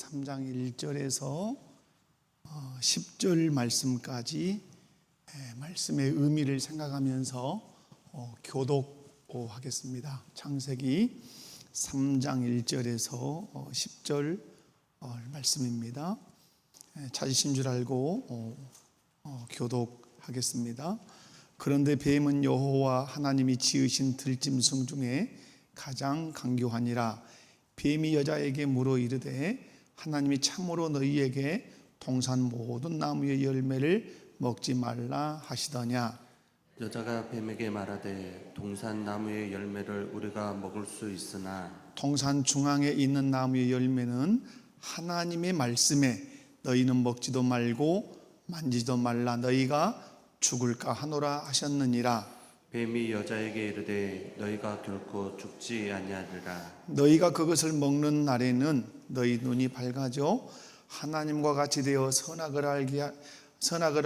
3장 1절에서 10절 말씀까지 말씀의 의미를 생각하면서 교독하겠습니다. 창세기 3장 1절에서 10절 말씀입니다. 찾으신 줄 알고 교독하겠습니다. 그런데 뱀은 여호와 하나님이 지으신 들짐승 중에 가장 강교하니라. 뱀이 여자에게 물어 이르되 하나님이 참으로 너희에게 동산 모든 나무의 열매를 먹지 말라 하시더냐. 여자가 뱀에게 말하되 동산 나무의 열매를 우리가 먹을 수 있으나 동산 중앙에 있는 나무의 열매는 하나님의 말씀에 너희는 먹지도 말고 만지지도 말라 너희가 죽을까 하노라 하셨느니라. 뱀이 여자에게 이르되 너희가 결코 죽지 아니하리라. 너희가 그것을 먹는 날에는 너희 눈이 밝아져 하나님과 같이 되어 선악을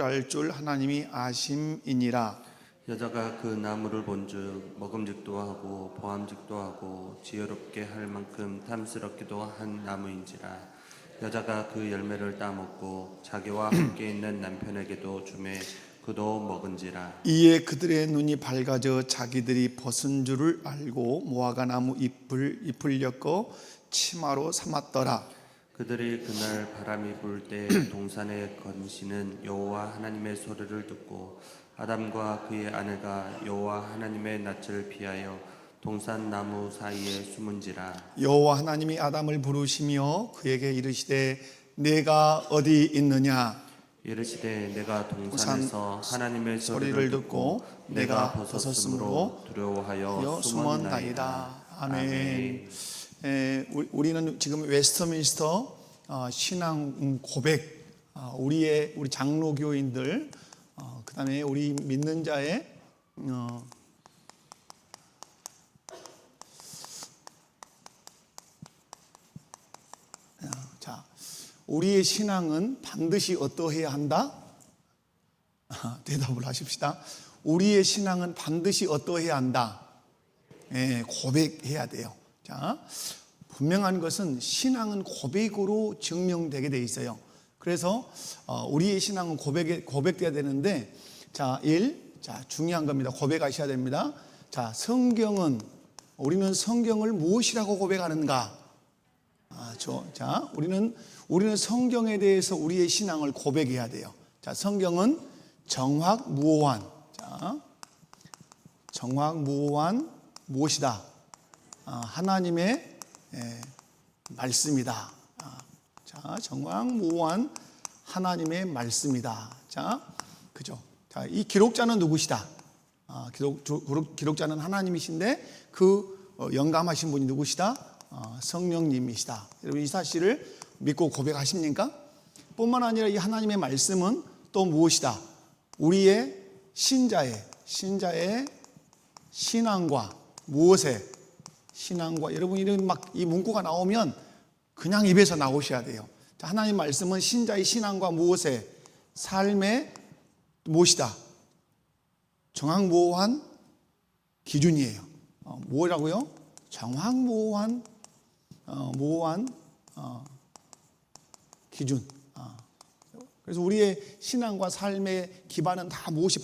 알 줄 하나님이 아심이니라. 여자가 그 나무를 본즉 먹음직도 하고 보암직도 하고 지혜롭게 할 만큼 탐스럽기도 한 나무인지라. 여자가 그 열매를 따먹고 자기와 함께 있는 남편에게도 주매 그도 먹은지라. 이에 그들의 눈이 밝아져 자기들이 벗은 줄을 알고 무화과 나무 잎을 엮어 치마로 삼았더라. 그들이 그날 바람이 불 때 동산에 거니시는 여호와 하나님의 소리를 듣고 아담과 그의 아내가 여호와 하나님의 낯을 피하여 동산 나무 사이에 숨은지라. 여호와 하나님이 아담을 부르시며 그에게 이르시되 내가 어디 있느냐. 이르시되 내가 동산에서 하나님의 소리를 듣고 내가 벗었으므로 두려워하여 숨었나이다. 아멘. 우리는 지금 웨스트민스터 신앙 고백, 우리 장로교인들, 그다음에 우리 믿는 자의 우리의 신앙은 반드시 어떠해야 한다? 대답을 하십시다. 우리의 신앙은 반드시 어떠해야 한다? 고백해야 돼요. 자, 분명한 것은 신앙은 고백으로 증명되게 돼 있어요. 그래서 우리의 신앙은 고백돼야 되는데, 자, 중요한 겁니다. 고백하셔야 됩니다. 자, 우리는 성경을 무엇이라고 고백하는가? 자, 우리는 성경에 대해서 우리의 신앙을 고백해야 돼요. 자, 성경은 정확무오한. 자, 정확무오한 무엇이다? 하나님의 말씀이다. 자, 정확무오한 하나님의 말씀이다. 자, 그죠? 자, 이 기록자는 누구시다? 기록자는 하나님이신데 그 영감하신 분이 누구시다? 성령님이시다. 여러분 이 사실을 믿고 고백하십니까? 뿐만 아니라 이 하나님의 말씀은 또 무엇이다? 우리의 신자의 신앙과 무엇의 신앙과, 여러분 이런 막 이 문구가 나오면 그냥 입에서 나오셔야 돼요. 자, 하나님 말씀은 신자의 신앙과 무엇의 삶의 무엇이다? 정확무오한 기준이에요. 뭐라고요? 정확무오한 기준. 그래서 우리의 신앙과 삶의 기반은 다 무엇이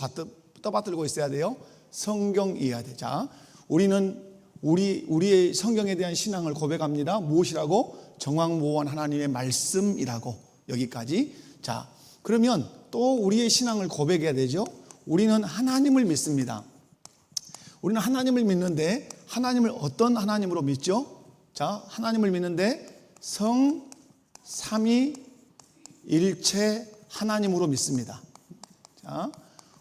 떠받들고 있어야 돼요? 성경이어야 돼. 자, 우리의 성경에 대한 신앙을 고백합니다. 무엇이라고? 정확무오한 하나님의 말씀이라고. 여기까지. 자, 그러면 또 우리의 신앙을 고백해야 되죠. 우리는 하나님을 믿습니다. 우리는 하나님을 믿는데 하나님을 어떤 하나님으로 믿죠? 자, 하나님을 믿는데 삼위일체 하나님으로 믿습니다. 자,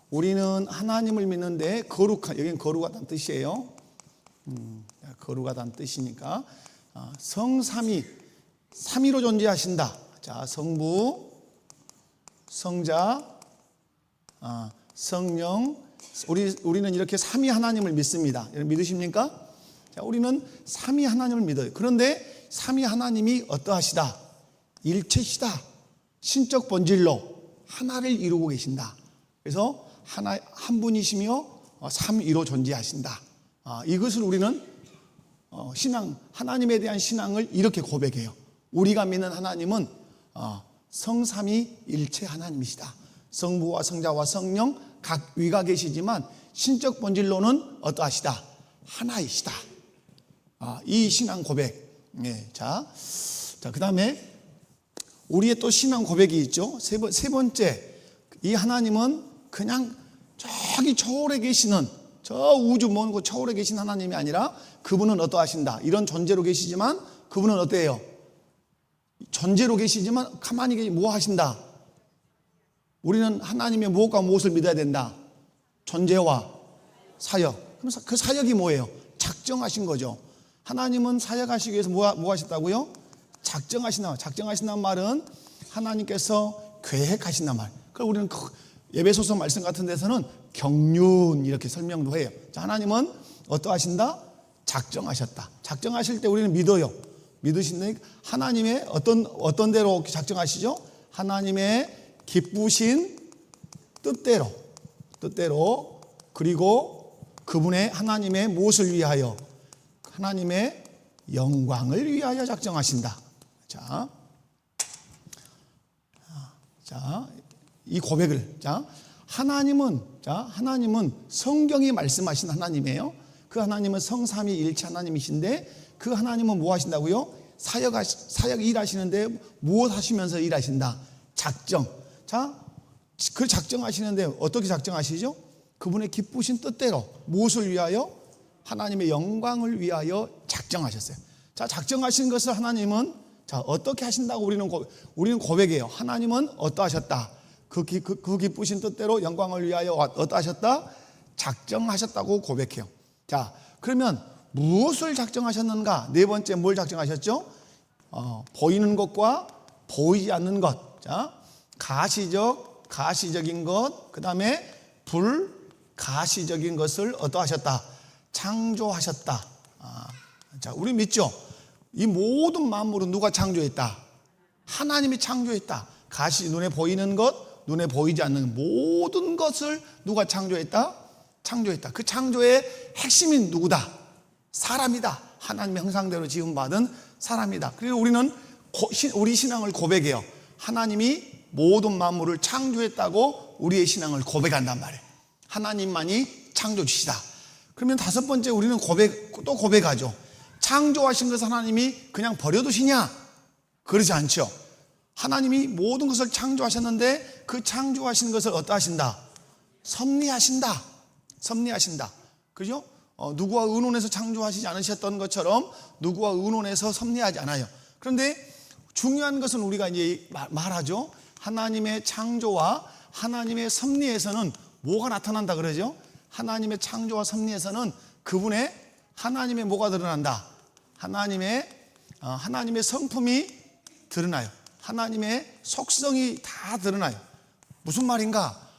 우리는 하나님을 믿는데 여기는 거룩하다는 뜻이에요. 거룩하다는 뜻이니까 삼위로 존재하신다. 자, 성부, 성자, 성령. 우리는 이렇게 삼위 하나님을 믿습니다. 여러분 믿으십니까? 자, 우리는 삼위 하나님을 믿어요. 그런데 삼위 하나님이 어떠하시다? 일체시다. 신적 본질로 하나를 이루고 계신다. 그래서 한 분이시며 삼위로 존재하신다. 이것을 우리는 신앙, 하나님에 대한 신앙을 이렇게 고백해요. 우리가 믿는 하나님은 성삼위일체 하나님이시다. 성부와 성자와 성령 각 위가 계시지만 신적 본질로는 어떠하시다? 하나이시다. 이 신앙 고백. 자, 그 다음에 우리의 또 신앙 고백이 있죠. 세 번째, 이 하나님은 그냥 저기 초월에 계시는, 저 우주 먼 곳 초월에 계신 하나님이 아니라 그분은 어떠하신다. 이런 존재로 계시지만 그분은 어때요? 존재로 계시지만 가만히 뭐 하신다? 우리는 하나님의 무엇과 무엇을 믿어야 된다? 존재와 사역. 그럼 그 사역이 뭐예요? 작정하신 거죠. 하나님은 사역하시기 위해서 뭐 하셨다고요? 작정하신다. 작정하신다는 말은 하나님께서 계획하신단 말. 그럼 우리는 예배소서 말씀 같은 데서는 경륜 이렇게 설명도 해요. 자, 하나님은 어떠하신다? 작정하셨다. 작정하실 때 우리는 믿어요. 믿으신데 하나님의 어떤 대로 작정하시죠? 하나님의 기쁘신 뜻대로 그리고 그분의 하나님의 무엇을 위하여? 하나님의 영광을 위하여 작정하신다. 자, 이 고백을 하나님은 성경이 말씀하신 하나님이에요. 그 하나님은 성삼위일체 하나님이신데 그 하나님은 뭐 하신다고요? 사역 일하시는데 무엇 하시면서 일하신다? 작정. 자, 그 작정하시는데 어떻게 작정하시죠? 그분의 기쁘신 뜻대로 무엇을 위하여? 하나님의 영광을 위하여 작정하셨어요. 자, 작정하신 것을 하나님은 어떻게 하신다고 우리는 고백해요. 하나님은 어떠하셨다? 그 기쁘신 뜻대로 영광을 위하여 어떠하셨다? 작정하셨다고 고백해요. 자, 그러면 무엇을 작정하셨는가? 네 번째 뭘 작정하셨죠? 보이는 것과 보이지 않는 것. 자, 가시적인 것, 그 다음에 불가시적인 것을 어떠하셨다? 창조하셨다. 자, 우리 믿죠? 이 모든 만물은 누가 창조했다? 하나님이 창조했다. 눈에 보이는 것, 눈에 보이지 않는 모든 것을 누가 창조했다? 창조했다. 그 창조의 핵심이 누구다? 사람이다. 하나님의 형상대로 지음받은 사람이다. 그리고 우리는 우리 신앙을 고백해요. 하나님이 모든 만물을 창조했다고 우리의 신앙을 고백한단 말이에요. 하나님만이 창조주시다. 그러면 다섯 번째 우리는 또 고백하죠. 창조하신 것을 하나님이 그냥 버려두시냐? 그러지 않죠. 하나님이 모든 것을 창조하셨는데 그 창조하신 것을 어떠하신다? 섭리하신다. 그죠? 누구와 의논해서 창조하시지 않으셨던 것처럼 누구와 의논해서 섭리하지 않아요. 그런데 중요한 것은 우리가 이제 말하죠. 하나님의 창조와 하나님의 섭리에서는 뭐가 나타난다 그러죠? 하나님의 창조와 섭리에서는 그분의 하나님의 뭐가 드러난다? 하나님의 성품이 드러나요. 하나님의 속성이 다 드러나요. 무슨 말인가?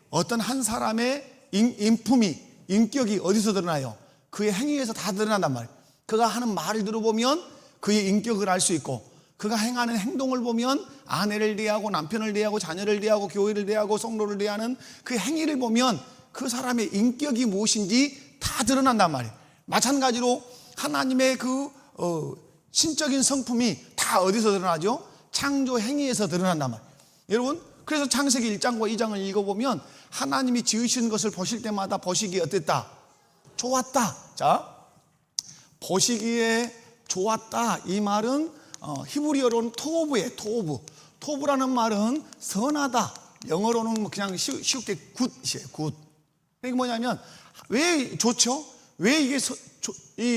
어떤 한 사람의 인격이 어디서 드러나요? 그의 행위에서 다 드러난단 말이에요. 그가 하는 말을 들어보면 그의 인격을 알 수 있고, 그가 행하는 행동을 보면 아내를 대하고 남편을 대하고 자녀를 대하고 교회를 대하고 성도를 대하는 그 행위를 보면 그 사람의 인격이 무엇인지 다 드러난단 말이에요. 마찬가지로 하나님의 신적인 성품이 다 어디서 드러나죠? 창조 행위에서 드러난단 말이에요. 여러분, 그래서 창세기 1장과 2장을 읽어보면 하나님이 지으신 것을 보실 때마다 보시기에 어땠다? 좋았다. 자, 보시기에 좋았다. 이 말은 히브리어로는 토브예요. 토브라는 말은 선하다. 영어로는 그냥 쉽게 굿이에요. 굿. 이게 뭐냐면 왜 좋죠? 왜 이게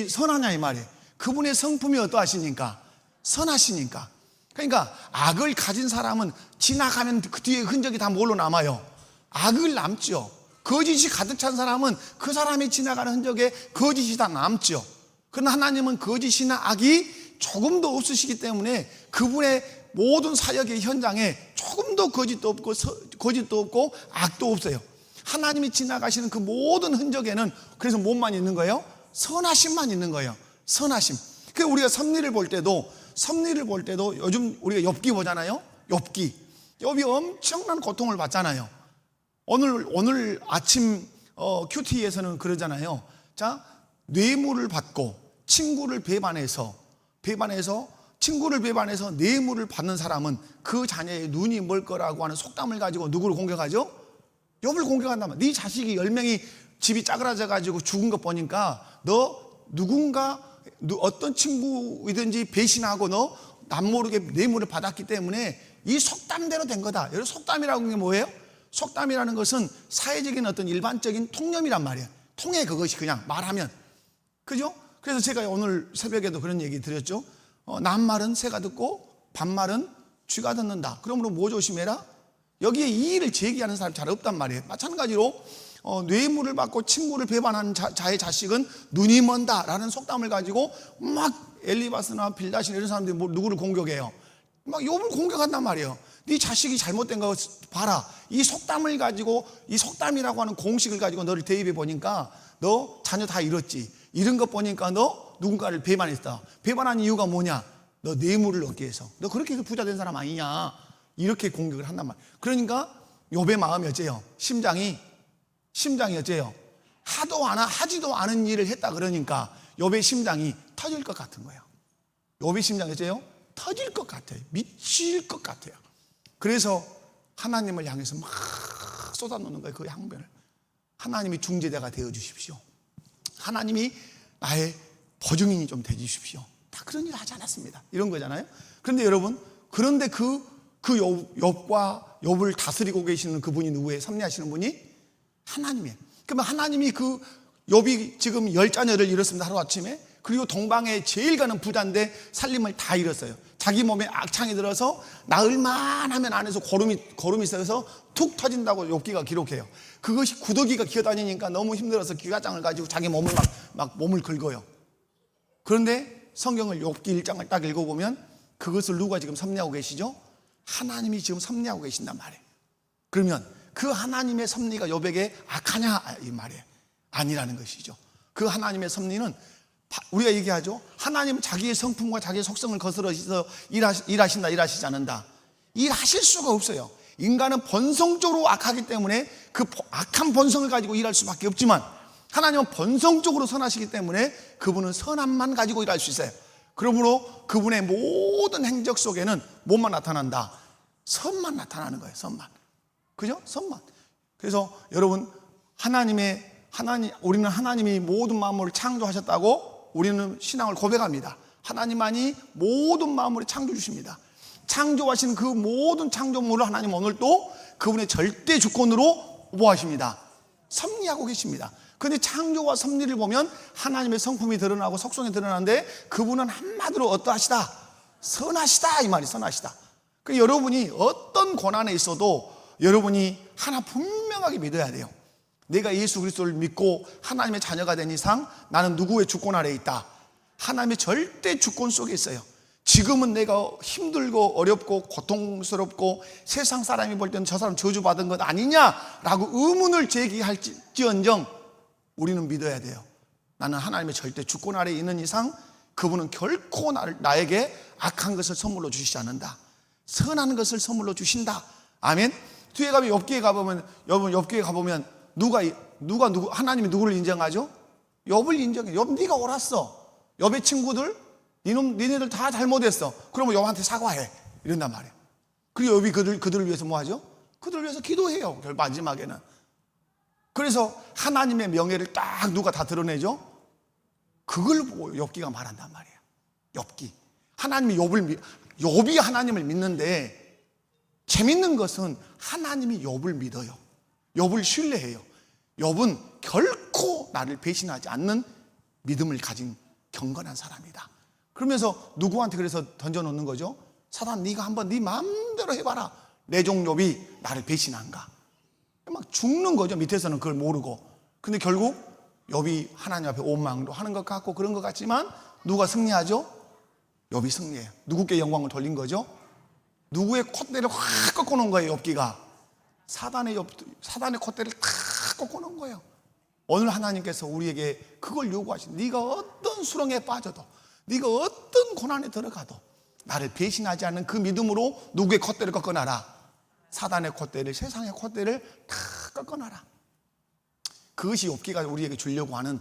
선하냐 이 말이에요. 그분의 성품이 어떠하시니까? 선하시니까. 그러니까 악을 가진 사람은 지나가면 그 뒤에 흔적이 다 뭘로 남아요? 악을 남죠. 거짓이 가득 찬 사람은 그 사람이 지나가는 흔적에 거짓이 다 남죠. 그러나 하나님은 거짓이나 악이 조금도 없으시기 때문에 그분의 모든 사역의 현장에 조금도 거짓도 없고 악도 없어요. 하나님이 지나가시는 그 모든 흔적에는 그래서 뭐만 있는 거예요? 선하심만 있는 거예요. 선하심. 그래서 우리가 섭리를 볼 때도 요즘 우리가 욥기 보잖아요. 욥이 엄청난 고통을 받잖아요. 오늘 아침 큐티에서는 그러잖아요. 자, 뇌물을 받고 친구를 배반해서 친구를 배반해서 뇌물을 받는 사람은 그 자녀의 눈이 멀 거라고 하는 속담을 가지고 누구를 공격하죠? 욥을 공격한단 말이야. 네 자식이 10명이 집이 짜그라져 가지고 죽은 것 보니까 너 누군가 어떤 친구이든지 배신하고 너 남모르게 뇌물을 받았기 때문에 이 속담대로 된 거다. 여러분, 속담이라는 게 뭐예요? 속담이라는 것은 사회적인 어떤 일반적인 통념이란 말이에요. 통해, 그것이 그냥 말하면. 그죠? 그래서 제가 오늘 새벽에도 그런 얘기 드렸죠. 남말은 새가 듣고 반말은 쥐가 듣는다. 그러므로 뭐 조심해라? 여기에 이의를 제기하는 사람이 잘 없단 말이에요. 마찬가지로 뇌물을 받고 친구를 배반한 자의 자식은 눈이 먼다라는 속담을 가지고 막 엘리바스나 빌다신 이런 사람들이 누구를 공격해요? 막 욥을 공격한단 말이에요. 네 자식이 잘못된 거 봐라. 이 속담을 가지고, 이 속담이라고 하는 공식을 가지고 너를 대입해 보니까 너 자녀 다 잃었지. 잃은 것 보니까 너 누군가를 배반했다. 배반한 이유가 뭐냐? 너 뇌물을 얻기 위해서. 너 그렇게 해서 부자 된 사람 아니냐? 이렇게 공격을 한단 말이에요. 그러니까 욥의 마음이 어째요? 심장이 어째요? 하지도 않은 일을 했다 그러니까 욥의 심장이 터질 것 같은 거예요. 욥의 심장이 어째요? 터질 것 같아요. 미칠 것 같아요. 그래서 하나님을 향해서 막 쏟아놓는 거예요. 그 향변을. 하나님이 중재자가 되어 주십시오. 하나님이 나의 보증인이 좀 돼 주십시오. 다 그런 일 하지 않았습니다. 이런 거잖아요. 그런데 여러분, 그런데 그 욥을 다스리고 계시는 그분이 누구예요? 섭리하시는 분이 하나님이에요. 그러면 하나님이 그 욥이 지금 10자녀를 잃었습니다. 하루아침에. 그리고 동방에 제일 가는 부자인데 살림을 다 잃었어요. 자기 몸에 악창이 들어서 나흘만 하면 안에서 고름이 있어서 툭 터진다고 욥기가 기록해요. 그것이 구더기가 기어다니니까 너무 힘들어서 기가장을 가지고 자기 몸을 막 몸을 긁어요. 그런데 성경을 욥기 1장을 딱 읽어보면 그것을 누가 지금 섭리하고 계시죠? 하나님이 지금 섭리하고 계신단 말이에요. 그러면 그 하나님의 섭리가 욥에게 악하냐 이 말이에요. 아니라는 것이죠. 그 하나님의 섭리는 우리가 얘기하죠. 하나님은 자기의 성품과 자기의 속성을 거스러서 일하시지 않는다. 일하실 수가 없어요. 인간은 본성적으로 악하기 때문에 그 악한 본성을 가지고 일할 수밖에 없지만 하나님은 본성적으로 선하시기 때문에 그분은 선함만 가지고 일할 수 있어요. 그러므로 그분의 모든 행적 속에는 뭐만 나타난다? 선만 나타나는 거예요. 선만. 그죠? 선만. 그래서 여러분, 우리는 하나님이 모든 만물을 창조하셨다고 우리는 신앙을 고백합니다. 하나님만이 모든 만물을 창조 주십니다. 창조하신 그 모든 창조물을 하나님 오늘 또 그분의 절대 주권으로 뭐 하십니다? 섭리하고 계십니다. 그런데 창조와 섭리를 보면 하나님의 성품이 드러나고 속성이 드러나는데 그분은 한마디로 어떠하시다? 선하시다 이 말이 선하시다. 그러니까 여러분이 어떤 고난에 있어도 여러분이 하나 분명하게 믿어야 돼요. 내가 예수 그리스도를 믿고 하나님의 자녀가 된 이상 나는 누구의 주권 아래에 있다? 하나님의 절대 주권 속에 있어요. 지금은 내가 힘들고 어렵고 고통스럽고 세상 사람이 볼 때는 저 사람 저주받은 것 아니냐라고 의문을 제기할지언정 우리는 믿어야 돼요. 나는 하나님의 절대 주권 아래에 있는 이상 그분은 결코 나에게 악한 것을 선물로 주시지 않는다. 선한 것을 선물로 주신다. 아멘. 뒤에 가면 욥기에 가보면 여러분 욥기에 가보면 하나님이 누구를 인정하죠? 욥을 인정해. 욥 네가 옳았어. 욥의 친구들 니네들 다 잘못했어. 그러면 욥한테 사과해. 이런단 말이에요. 그리고 욥이 그들을 위해서 뭐 하죠? 그들을 위해서 기도해요. 마지막에는. 그래서 하나님의 명예를 딱 누가 다 드러내죠? 그걸 보고 욥기가 말한단 말이에요. 욥기. 욥이 하나님을 믿는데 재밌는 것은 하나님이 욥을 믿어요. 욥을 신뢰해요. 욥은 결코 나를 배신하지 않는 믿음을 가진 경건한 사람이다. 그러면서 누구한테 그래서 던져놓는 거죠? 사단 네가 한번 네 마음대로 해봐라. 내 종 욥이 나를 배신한가? 막 죽는 거죠. 밑에서는 그걸 모르고. 근데 결국 욥이 하나님 앞에 원망도 하는 것 같고 그런 것 같지만 누가 승리하죠? 욥이 승리해요. 누구께 영광을 돌린 거죠? 누구의 콧대를 확 꺾어놓은 거예요. 욥기가. 사단의 콧대를 탁 꺾어놓은 거예요. 오늘 하나님께서 우리에게 그걸 요구하신, 네가 어떤 수렁에 빠져도 네가 어떤 고난에 들어가도 나를 배신하지 않는 그 믿음으로 누구의 콧대를 꺾어놔라. 사단의 콧대를, 세상의 콧대를 다 꺾어놔라. 그것이 욥기가 우리에게 주려고 하는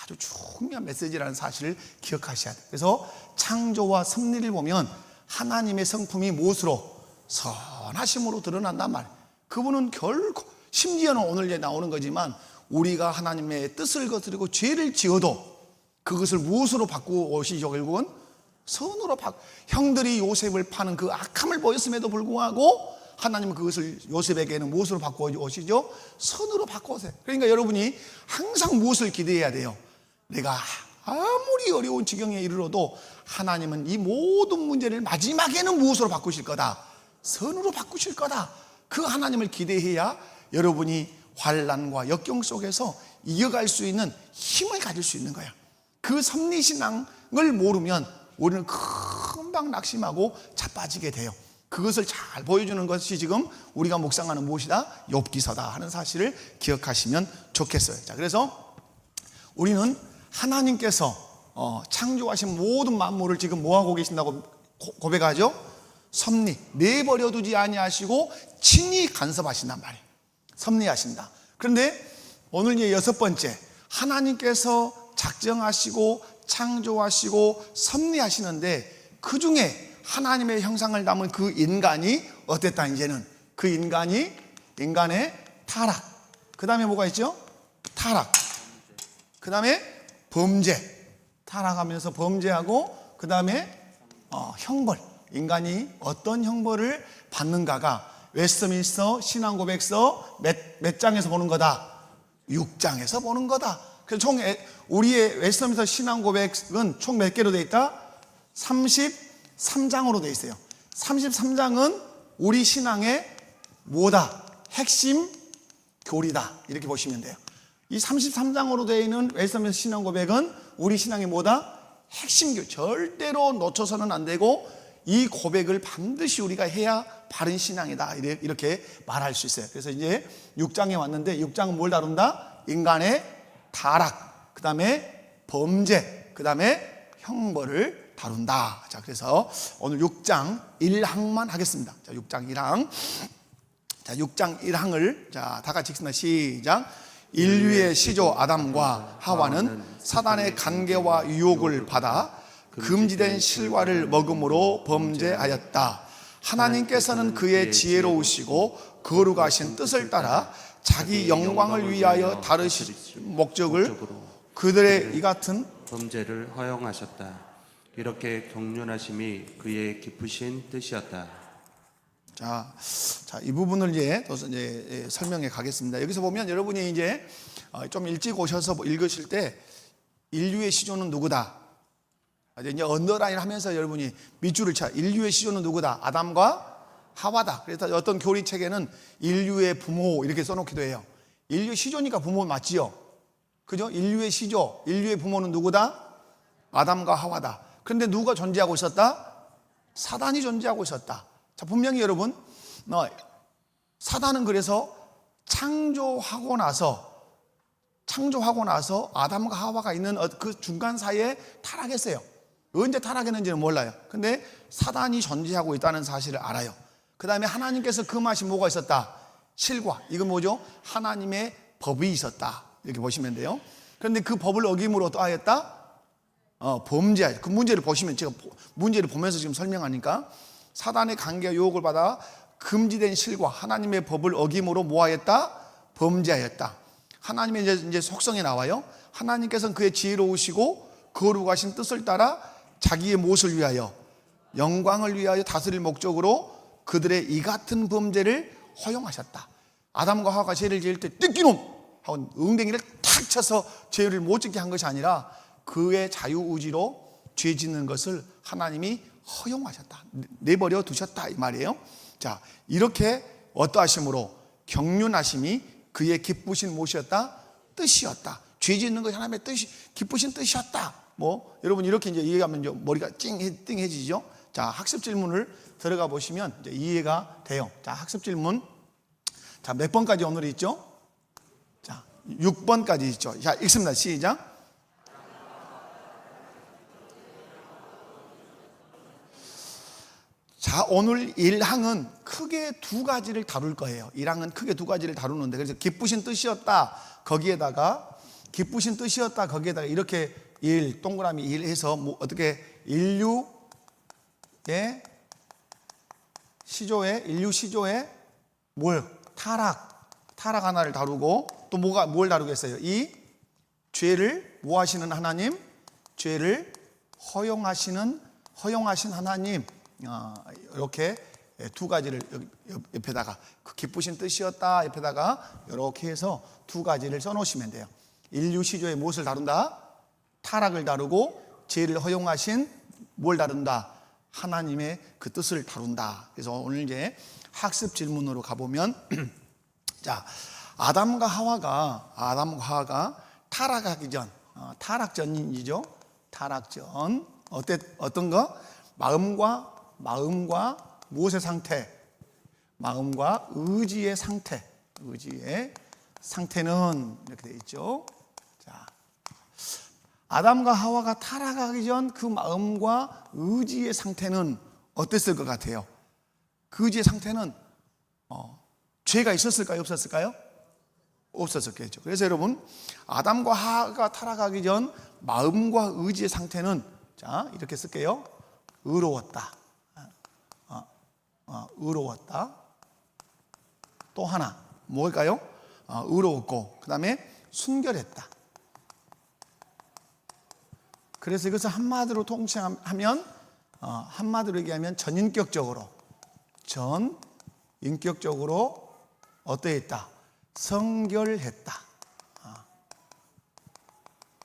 아주 중요한 메시지라는 사실을 기억하셔야 돼요. 그래서 창조와 섭리를 보면 하나님의 성품이 무엇으로? 선하심으로 드러난단 말이에요. 그분은 결코, 심지어는 오늘 이제 나오는 거지만 우리가 하나님의 뜻을 거스르고 죄를 지어도 그것을 무엇으로 바꾸어 오시죠? 결국은 선으로 형들이 요셉을 파는 그 악함을 보였음에도 불구하고 하나님은 그것을 요셉에게는 무엇으로 바꾸어 오시죠? 선으로 바꾸어 오세요. 그러니까 여러분이 항상 무엇을 기대해야 돼요? 내가 아무리 어려운 지경에 이르러도 하나님은 이 모든 문제를 마지막에는 무엇으로 바꾸실 거다? 선으로 바꾸실 거다. 그 하나님을 기대해야 여러분이 환난과 역경 속에서 이어갈 수 있는 힘을 가질 수 있는 거예요. 그 섭리신앙을 모르면 우리는 금방 낙심하고 자빠지게 돼요. 그것을 잘 보여주는 것이 지금 우리가 묵상하는 무엇이다? 욥기서다 하는 사실을 기억하시면 좋겠어요. 자, 그래서 우리는 하나님께서 창조하신 모든 만물을 지금 뭐하고 계신다고 고백하죠? 섭리, 내버려 두지 아니하시고 친히 간섭하신단 말이에요. 섭리하신다. 그런데 오늘 이제 6번째, 하나님께서 작정하시고 창조하시고 섭리하시는데 그 중에 하나님의 형상을 담은 그 인간이 어땠다? 이제는 그 인간의 타락. 그 다음에 뭐가 있죠? 타락. 그 다음에 범죄. 타락하면서 범죄하고 그 다음에 형벌. 인간이 어떤 형벌을 받는가가 웨스트민스터 신앙고백서 몇 장에서 보는 거다? 6장에서 보는 거다. 그래서 총 우리의 웨스트민스터 신앙고백은 총 몇 개로 되어 있다? 33장으로 되어 있어요. 33장은 우리 신앙의 뭐다? 핵심 교리다. 이렇게 보시면 돼요. 이 33장으로 되어 있는 웨스트민스터 신앙고백은 우리 신앙의 뭐다? 핵심 교리. 절대로 놓쳐서는 안 되고 이 고백을 반드시 우리가 해야 바른 신앙이다. 이렇게 말할 수 있어요. 그래서 이제 6장에 왔는데 6장은 뭘 다룬다? 인간의 타락, 그 다음에 범죄, 그 다음에 형벌을 다룬다. 자, 그래서 오늘 6장 1항만 하겠습니다. 자, 6장 1항. 자, 6장 1항을 다 같이 읽습니다. 시작. 인류의 시조 아담과 하와는 사단의 간계와 유혹을 받아 금지된 실과를 먹음으로 범죄하였다. 하나님께서는 그의 지혜로우시고 거룩하신 뜻을 따라 자기 영광을 위하여 다루실 목적을 그들의 이 같은 범죄를 허용하셨다. 이렇게 경륜하심이 그의 깊으신 뜻이었다. 자, 이 부분을 이제 설명해 가겠습니다. 여기서 보면 여러분이 이제 좀 일찍 오셔서 읽으실 때 인류의 시조는 누구다? 이제 언더라인 하면서 여러분이 밑줄을 쳐. 인류의 시조는 누구다? 아담과 하와다. 그래서 어떤 교리책에는 인류의 부모 이렇게 써놓기도 해요. 인류 시조니까 부모 맞지요? 그죠? 인류의 시조, 인류의 부모는 누구다? 아담과 하와다. 그런데 누가 존재하고 있었다? 사단이 존재하고 있었다. 자, 분명히 여러분, 사단은 그래서 창조하고 나서 아담과 하와가 있는 그 중간 사이에 타락했어요. 언제 타락했는지는 몰라요. 근데 사단이 존재하고 있다는 사실을 알아요. 그 다음에 하나님께서 금하신 뭐가 있었다? 실과. 이건 뭐죠? 하나님의 법이 있었다. 이렇게 보시면 돼요. 그런데 그 법을 어김으로 또 하였다? 범죄. 그 문제를 보시면 제가 문제를 보면서 지금 설명하니까 사단의 관계와 유혹을 받아 금지된 실과 하나님의 법을 어김으로 뭐 하였다? 범죄하였다. 하나님의 이제 속성에 나와요. 하나님께서는 그의 지혜로우시고 거룩하신 뜻을 따라 자기의 무엇을 위하여? 영광을 위하여 다스릴 목적으로 그들의 이 같은 범죄를 허용하셨다. 아담과 하와가 죄를 지을 때 뜯기놈 하고 웅댕이를 탁 쳐서 죄를 못 짓게 한 것이 아니라 그의 자유의지로 죄 짓는 것을 하나님이 허용하셨다. 내버려 두셨다 이 말이에요. 자, 이렇게 어떠하심으로 경륜하심이 그의 기쁘신 무엇이었다? 뜻이었다. 죄 짓는 것이 하나님의 뜻이 기쁘신 뜻이었다. 여러분 이렇게 이제 이해하면 이제 머리가 띵해지죠. 자, 학습 질문을 들어가 보시면 이제 이해가 돼요. 자, 학습 질문. 자, 몇 번까지 오늘 있죠? 자, 6번까지 있죠. 자, 읽습니다. 시작. 자, 오늘 1항은 크게 두 가지를 다룰 거예요. 1항은 크게 두 가지를 다루는데, 그래서 기쁘신 뜻이었다. 거기에다가 기쁘신 뜻이었다. 거기에다가 이렇게 일 동그라미 일 해서 뭐 어떻게 인류 시조에 뭘 타락 하나를 다루고 또 뭘 다루겠어요? 이 죄를 뭐 하시는 하나님? 죄를 허용하신 하나님. 이렇게 두 가지를 옆에다가 그 기쁘신 뜻이었다 옆에다가 이렇게 해서 두 가지를 써놓으시면 돼요. 인류 시조에 무엇을 다룬다? 타락을 다루고 죄를 허용하신 뭘 다룬다? 하나님의 그 뜻을 다룬다. 그래서 오늘 이제 학습 질문으로 가보면 자, 아담과 하와가 타락하기 전, 타락전이죠. 타락전 어떤 거? 마음과 무엇의 상태? 마음과 의지의 상태. 의지의 상태는 이렇게 되어 있죠. 자, 아담과 하와가 타락하기 전 그 마음과 의지의 상태는 어땠을 것 같아요? 그 의지의 상태는 죄가 있었을까요? 없었을까요? 없었겠죠. 그래서 여러분, 아담과 하와가 타락하기 전 마음과 의지의 상태는 자, 이렇게 쓸게요. 의로웠다. 의로웠다. 또 하나 뭘까요? 의로웠고 그 다음에 순결했다. 그래서 이것을 한마디로 통칭하면 한마디로 얘기하면 전인격적으로 어떠했다? 성결했다.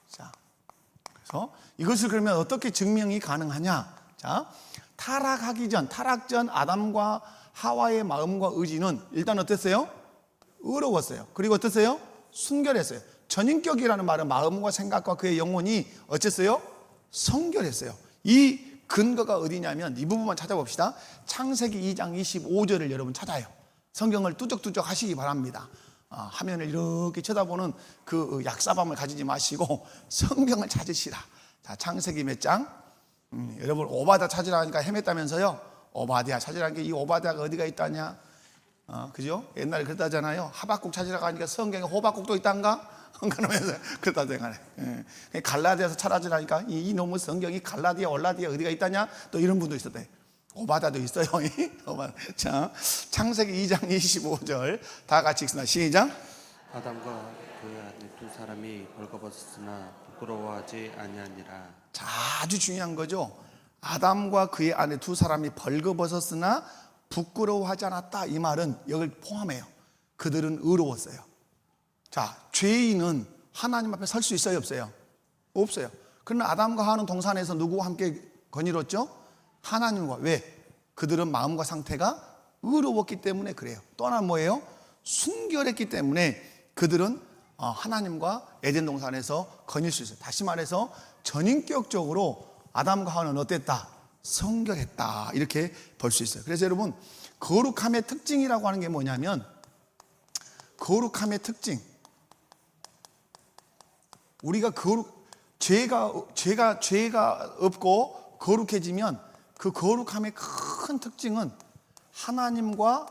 자, 그래서 이것을 그러면 어떻게 증명이 가능하냐? 자, 타락 전 아담과 하와의 마음과 의지는 일단 어땠어요? 의로웠어요. 그리고 어땠어요? 순결했어요. 전인격이라는 말은 마음과 생각과 그의 영혼이 어쨌어요? 성결했어요. 이 근거가 어디냐면 이 부분만 찾아봅시다. 창세기 2장 25절을 여러분 찾아요. 성경을 뚜적뚜적 하시기 바랍니다. 화면을 이렇게 쳐다보는 그 약사밤을 가지지 마시고 성경을 찾으시라. 자, 창세기 몇 장? 여러분 오바댜 찾으라니까 헤맸다면서요. 오바댜 찾으라는 게 이 오바댜가 어디가 있다냐? 그죠? 옛날에 그랬다잖아요. 하박국 찾으라고 하니까 성경에 호박국도 있단가? 그러면서 그랬다 생각해. 갈라디아서 찾아주라니까 이 놈의 성경이 갈라디아 올라디아 어디가 있다냐? 또 이런 분도 있었대. 오바댜도 있어요. 자, 창세기 2장 25절 다 같이 읽습니다. 시작. 아담과 그의 아내 두 사람이 벌거벗었으나 부끄러워하지 아니하니라. 자, 아주 중요한 거죠. 아담과 그의 아내 두 사람이 벌거벗었으나 부끄러워하지 않았다. 이 말은 여기를 포함해요. 그들은 의로웠어요. 자, 죄인은 하나님 앞에 설 수 있어요, 없어요? 없어요. 그러나 아담과 하와는 동산에서 누구와 함께 거닐었죠? 하나님과. 왜? 그들은 마음과 상태가 의로웠기 때문에 그래요. 또 하나는 뭐예요? 순결했기 때문에 그들은 하나님과 에덴 동산에서 거닐 수 있어요. 다시 말해서 전인격적으로 아담과 하와는 어땠다? 성결했다. 이렇게 볼 수 있어요. 그래서 여러분, 거룩함의 특징이라고 하는 게 뭐냐면, 거룩함의 특징, 우리가 죄가 없고 거룩해지면 그 거룩함의 큰 특징은 하나님과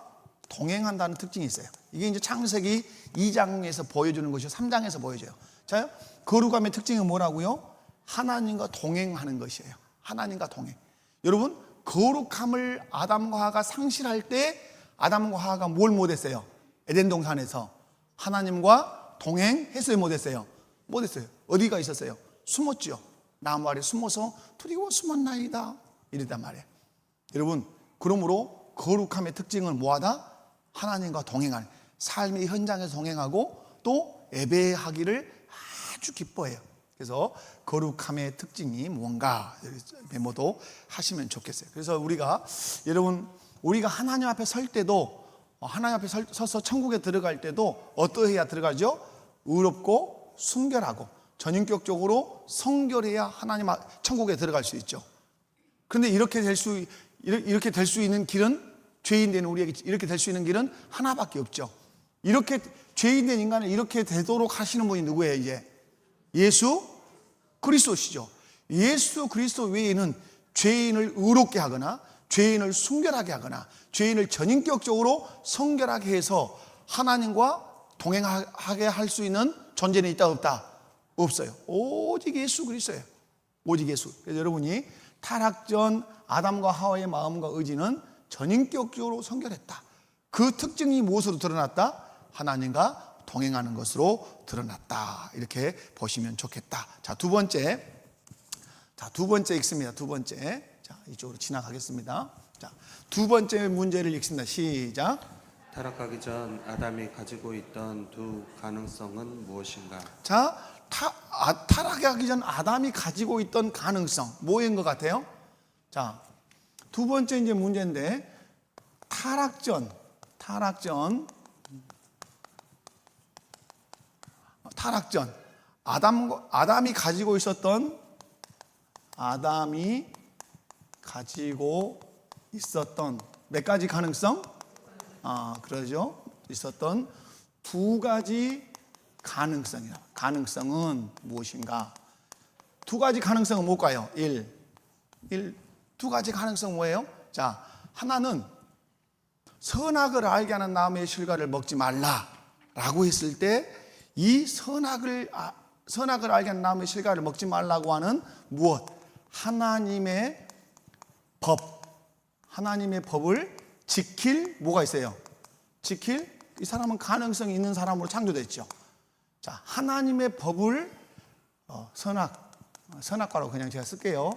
동행한다는 특징이 있어요. 이게 이제 창세기 2장에서 보여주는 것이요 3장에서 보여줘요. 자, 거룩함의 특징은 뭐라고요? 하나님과 동행하는 것이에요. 하나님과 동행. 여러분, 거룩함을 아담과 하와가 상실할 때 아담과 하와가 뭘 못했어요? 에덴 동산에서 하나님과 동행했어요, 못했어요? 못했어요. 어디가 있었어요? 숨었죠. 나무 아래 숨어서 두리워 숨었나이다 이랬단 말이에요. 여러분, 그러므로 거룩함의 특징은 뭐하다? 하나님과 동행하는, 삶의 현장에서 동행하고 또 예배하기를 아주 기뻐해요. 그래서 거룩함의 특징이 뭔가 메모도 하시면 좋겠어요. 그래서 여러분 우리가 하나님 앞에 설 때도, 하나님 앞에 서서 천국에 들어갈 때도 어떠해야 들어가죠? 의롭고 순결하고 전인격적으로 성결해야 하나님 천국에 들어갈 수 있죠. 그런데 이렇게 될 수 있는 길은, 죄인 된 우리에게 이렇게 될 수 있는 길은 하나밖에 없죠. 이렇게 죄인 된 인간을 이렇게 되도록 하시는 분이 누구예요? 이제 예수 그리스도시죠. 예수 그리스도 외에는 죄인을 의롭게 하거나 죄인을 순결하게 하거나 죄인을 전인격적으로 성결하게 해서 하나님과 동행하게 할 수 있는 존재는 있다 없다? 없어요. 오직 예수 그리스도예요. 오직 예수. 그래서 여러분이 타락 전 아담과 하와의 마음과 의지는 전인격적으로 성결했다. 그 특징이 무엇으로 드러났다? 하나님과 동행하는 것으로 드러났다. 이렇게 보시면 좋겠다. 자, 두 번째 읽습니다. 두 번째. 자, 이쪽으로 지나가겠습니다. 자, 두 번째 문제를 읽습니다. 시작. 타락하기 전 아담이 가지고 있던 두 가능성은 무엇인가? 자, 타락하기 전 아담이 가지고 있던 가능성 뭐인 것 같아요? 자, 두 번째 이제 문제인데 타락 전 아담이 가지고 있었던 몇 가지 가능성? 그러죠. 있었던 두 가지 가능성이라. 가능성은 무엇인가? 두 가지 가능성은 뭘까요? 두 가지 가능성은 뭐예요? 자, 하나는 선악을 알게 하는 나무의 실과를 먹지 말라라고 했을 때 이 선악을 알게 하는 나무의 실과를 먹지 말라고 하는 무엇? 하나님의 법을 지킬 뭐가 있어요? 지킬 이 사람은 가능성이 있는 사람으로 창조됐죠. 자, 하나님의 법을 선악과로 그냥 제가 쓸게요.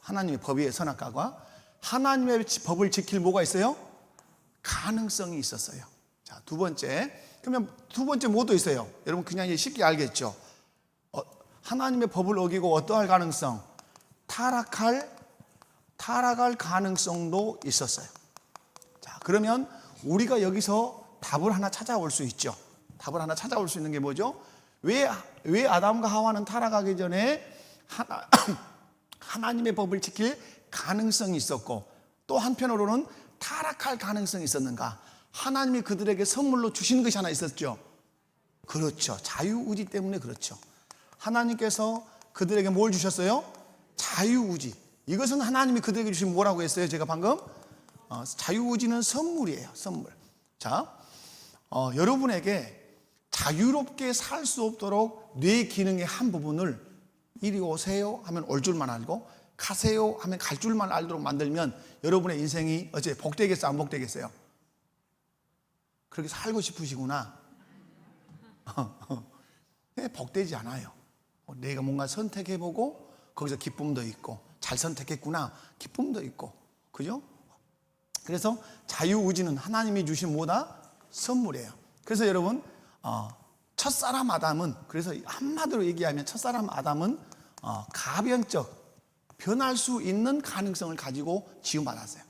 하나님의 법이에요. 선악과가 하나님의 법을 지킬 뭐가 있어요? 가능성이 있었어요. 자, 두 번째. 그러면 두 번째 뭐도 있어요? 여러분 그냥 쉽게 알겠죠. 하나님의 법을 어기고 어떠할 가능성? 타락할 가능성도 있었어요. 자, 그러면 우리가 여기서 답을 하나 찾아올 수 있죠. 답을 하나 찾아올 수 있는 게 뭐죠? 왜 아담과 하와는 타락하기 전에 하나님의 법을 지킬 가능성이 있었고 또 한편으로는 타락할 가능성이 있었는가? 하나님이 그들에게 선물로 주신 것이 하나 있었죠. 그렇죠. 자유의지 때문에 그렇죠. 하나님께서 그들에게 뭘 주셨어요? 자유의지. 이것은 하나님이 그들에게 주신 뭐라고 했어요? 제가 방금 자유의지는 선물이에요. 선물. 자, 여러분에게 자유롭게 살 수 없도록 뇌 기능의 한 부분을 이리 오세요 하면 올 줄만 알고 가세요 하면 갈 줄만 알도록 만들면 여러분의 인생이 어째 복되겠어요? 안 복되겠어요? 그렇게 살고 싶으시구나. 복되지 않아요. 내가 뭔가 선택해보고 거기서 기쁨도 있고 잘 선택했구나 기쁨도 있고 그죠? 그래서 자유의지는 하나님이 주신 뭐다? 선물이에요. 그래서 여러분 첫사람 아담은 그래서 한마디로 얘기하면 첫사람 아담은 가변적 변할 수 있는 가능성을 가지고 지음받았어요.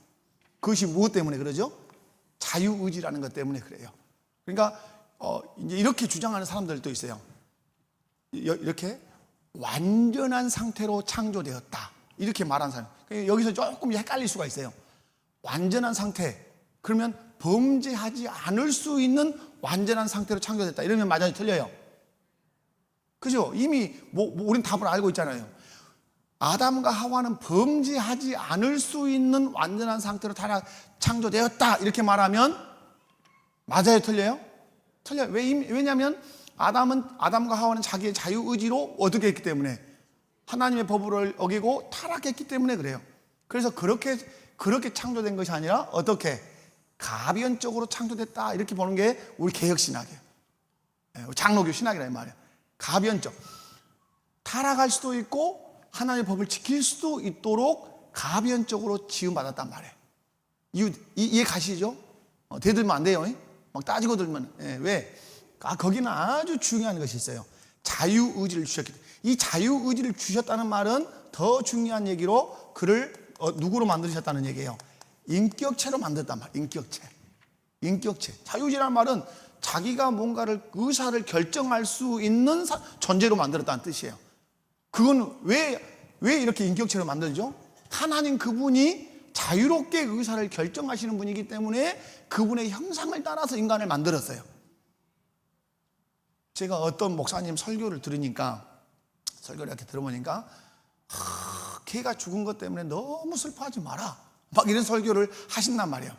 그것이 무엇 때문에 그러죠? 자유의지라는 것 때문에 그래요. 그러니까 이제 이렇게 주장하는 사람들도 있어요. 이렇게 완전한 상태로 창조되었다 이렇게 말하는 사람. 여기서 조금 헷갈릴 수가 있어요. 완전한 상태 그러면 범죄하지 않을 수 있는 완전한 상태로 창조됐다 이러면 맞아요? 틀려요? 그죠? 이미 우린 답을 알고 있잖아요. 아담과 하와는 범죄하지 않을 수 있는 완전한 상태로 창조되었다 이렇게 말하면 맞아요? 틀려요? 틀려요. 왜냐하면 아담과 하와는 자기의 자유의지로 어떻게 했기 때문에 하나님의 법을 어기고 타락했기 때문에 그래요. 그래서 그렇게 창조된 것이 아니라 어떻게 가변적으로 창조됐다 이렇게 보는 게 우리 개혁신학이에요. 장로교 신학이란 말이에요. 가변적 타락할 수도 있고 하나님의 법을 지킬 수도 있도록 가변적으로 지음받았단 말이에요. 이해 가시죠? 대들면 안 돼요. 막 따지고 들면. 왜? 거기는 아주 중요한 것이 있어요. 자유의지를 주셨기 때문에. 이 자유의지를 주셨다는 말은 더 중요한 얘기로 그를 누구로 만드셨다는 얘기예요. 인격체로 만들었단 말이에요. 인격체. 자유의지라는 말은 자기가 뭔가를 의사를 결정할 수 있는 존재로 만들었다는 뜻이에요. 그건 왜 이렇게 인격체로 만들죠? 하나님 그분이 자유롭게 의사를 결정하시는 분이기 때문에 그분의 형상을 따라서 인간을 만들었어요. 제가 어떤 목사님 설교를 이렇게 들어보니까 걔가 죽은 것 때문에 너무 슬퍼하지 마라 막 이런 설교를 하신단 말이에요.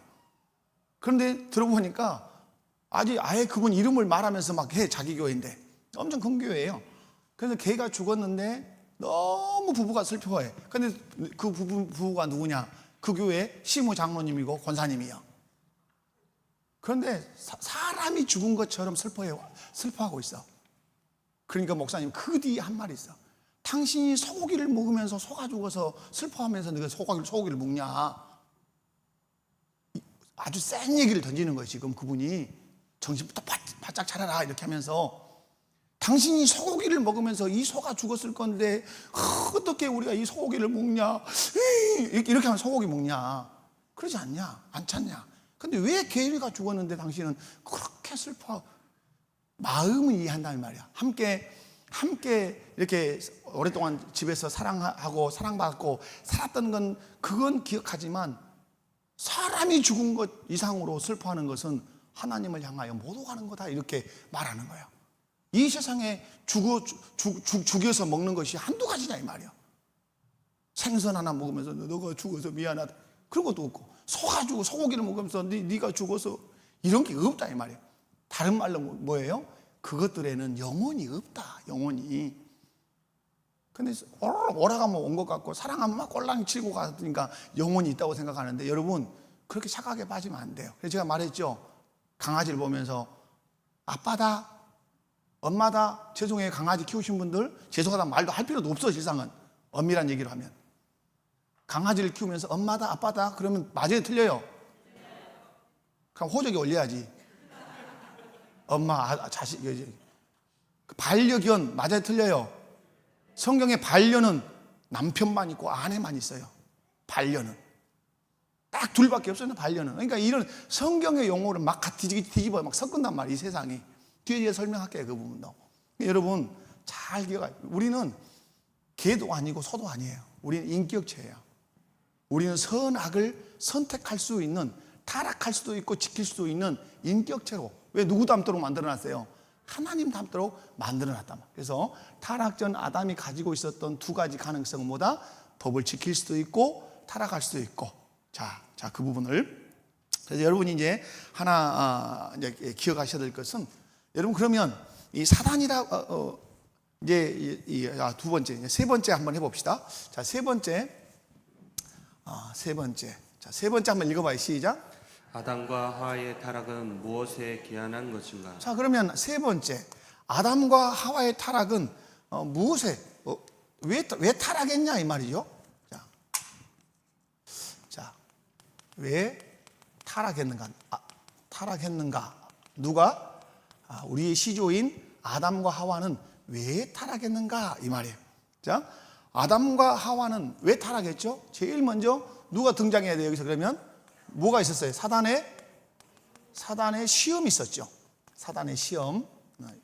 그런데 들어보니까 아예 그분 이름을 말하면서 막 해. 자기 교회인데 엄청 큰 교회예요. 그래서 개가 죽었는데 너무 부부가 슬퍼해. 근데 그 부부가 누구냐? 그 교회 시무 장로님이고 권사님이요. 그런데 사람이 죽은 것처럼 슬퍼하고 있어. 그러니까 목사님 그 뒤에 한 말이 있어. 당신이 소고기를 먹으면서 소가 죽어서 슬퍼하면서 네가 소고기를 먹냐? 아주 센 얘기를 던지는 거예요. 지금 그분이 정신부터 바짝 차려라 이렇게 하면서, 당신이 소고기를 먹으면서 이 소가 죽었을 건데 어떻게 우리가 이 소고기를 먹냐? 이렇게 하면 소고기 먹냐? 그러지 않냐? 안 찾냐? 근데 왜 개가 죽었는데 당신은 그렇게 슬퍼? 마음은 이해한다는 말이야. 함께 이렇게 오랫동안 집에서 사랑하고 사랑받고 살았던 건 그건 기억하지만, 사람이 죽은 것 이상으로 슬퍼하는 것은 하나님을 향하여 못 오가는 거다 이렇게 말하는 거예요. 이 세상에 죽여서 먹는 것이 한두 가지냐 이 말이야. 생선 하나 먹으면서 너가 죽어서 미안하다 그런 것도 없고, 소가 죽고 소고기를 먹으면서 네가 죽어서 이런 게 없다 이 말이야. 다른 말로 뭐예요? 그것들에는 영혼이 없다. 영혼이. 근데 오라가면 온 것 같고 사랑하면 막 꼴랑이 치고 가니까 영혼이 있다고 생각하는데, 여러분 그렇게 착각에 빠지면 안 돼요. 그래서 제가 말했죠. 강아지를 보면서 아빠다, 엄마다. 죄송해요, 강아지 키우신 분들 죄송하다 말도 할 필요도 없어. 세상은 엄밀한 얘기를 하면 강아지를 키우면서 엄마다 아빠다 그러면 맞아요 틀려요? 그럼 호적이 올려야지. 엄마 자식. 반려견 맞아요 틀려요? 성경에 반려는 남편만 있고 아내만 있어요. 반려는 딱 둘밖에 없어요. 반려는. 그러니까 이런 성경의 용어를 막 뒤집어 막 섞은단 말이에요. 이 세상이. 뒤에 설명할게요 그 부분도. 여러분 잘 기억해요. 우리는 개도 아니고 소도 아니에요. 우리는 인격체예요. 우리는 선악을 선택할 수 있는, 타락할 수도 있고 지킬 수도 있는 인격체로. 왜 누구 닮도록 만들어놨어요? 하나님 닮도록 만들어놨단 말이에요. 그래서 타락 전 아담이 가지고 있었던 두 가지 가능성은 뭐다? 법을 지킬 수도 있고 타락할 수도 있고. 자 그 부분을. 그래서 여러분이 이제 하나 이제 기억하셔야 될 것은, 여러분 그러면 이 사단이라 이제 두 번째, 세 번째 한번 해봅시다. 자 세 번째 한번 읽어봐요. 시작. 아담과 하와의 타락은 무엇에 기한한 것인가? 자 그러면 세 번째, 아담과 하와의 타락은 무엇에 왜 타락했냐 이 말이죠. 자 왜 타락했는가? 누가? 우리의 시조인 아담과 하와는 왜 타락했는가 이 말이에요. 자 아담과 하와는 왜 타락했죠? 제일 먼저 누가 등장해야 돼요 여기서? 그러면 뭐가 있었어요? 사단의 시험이 있었죠. 사단의 시험,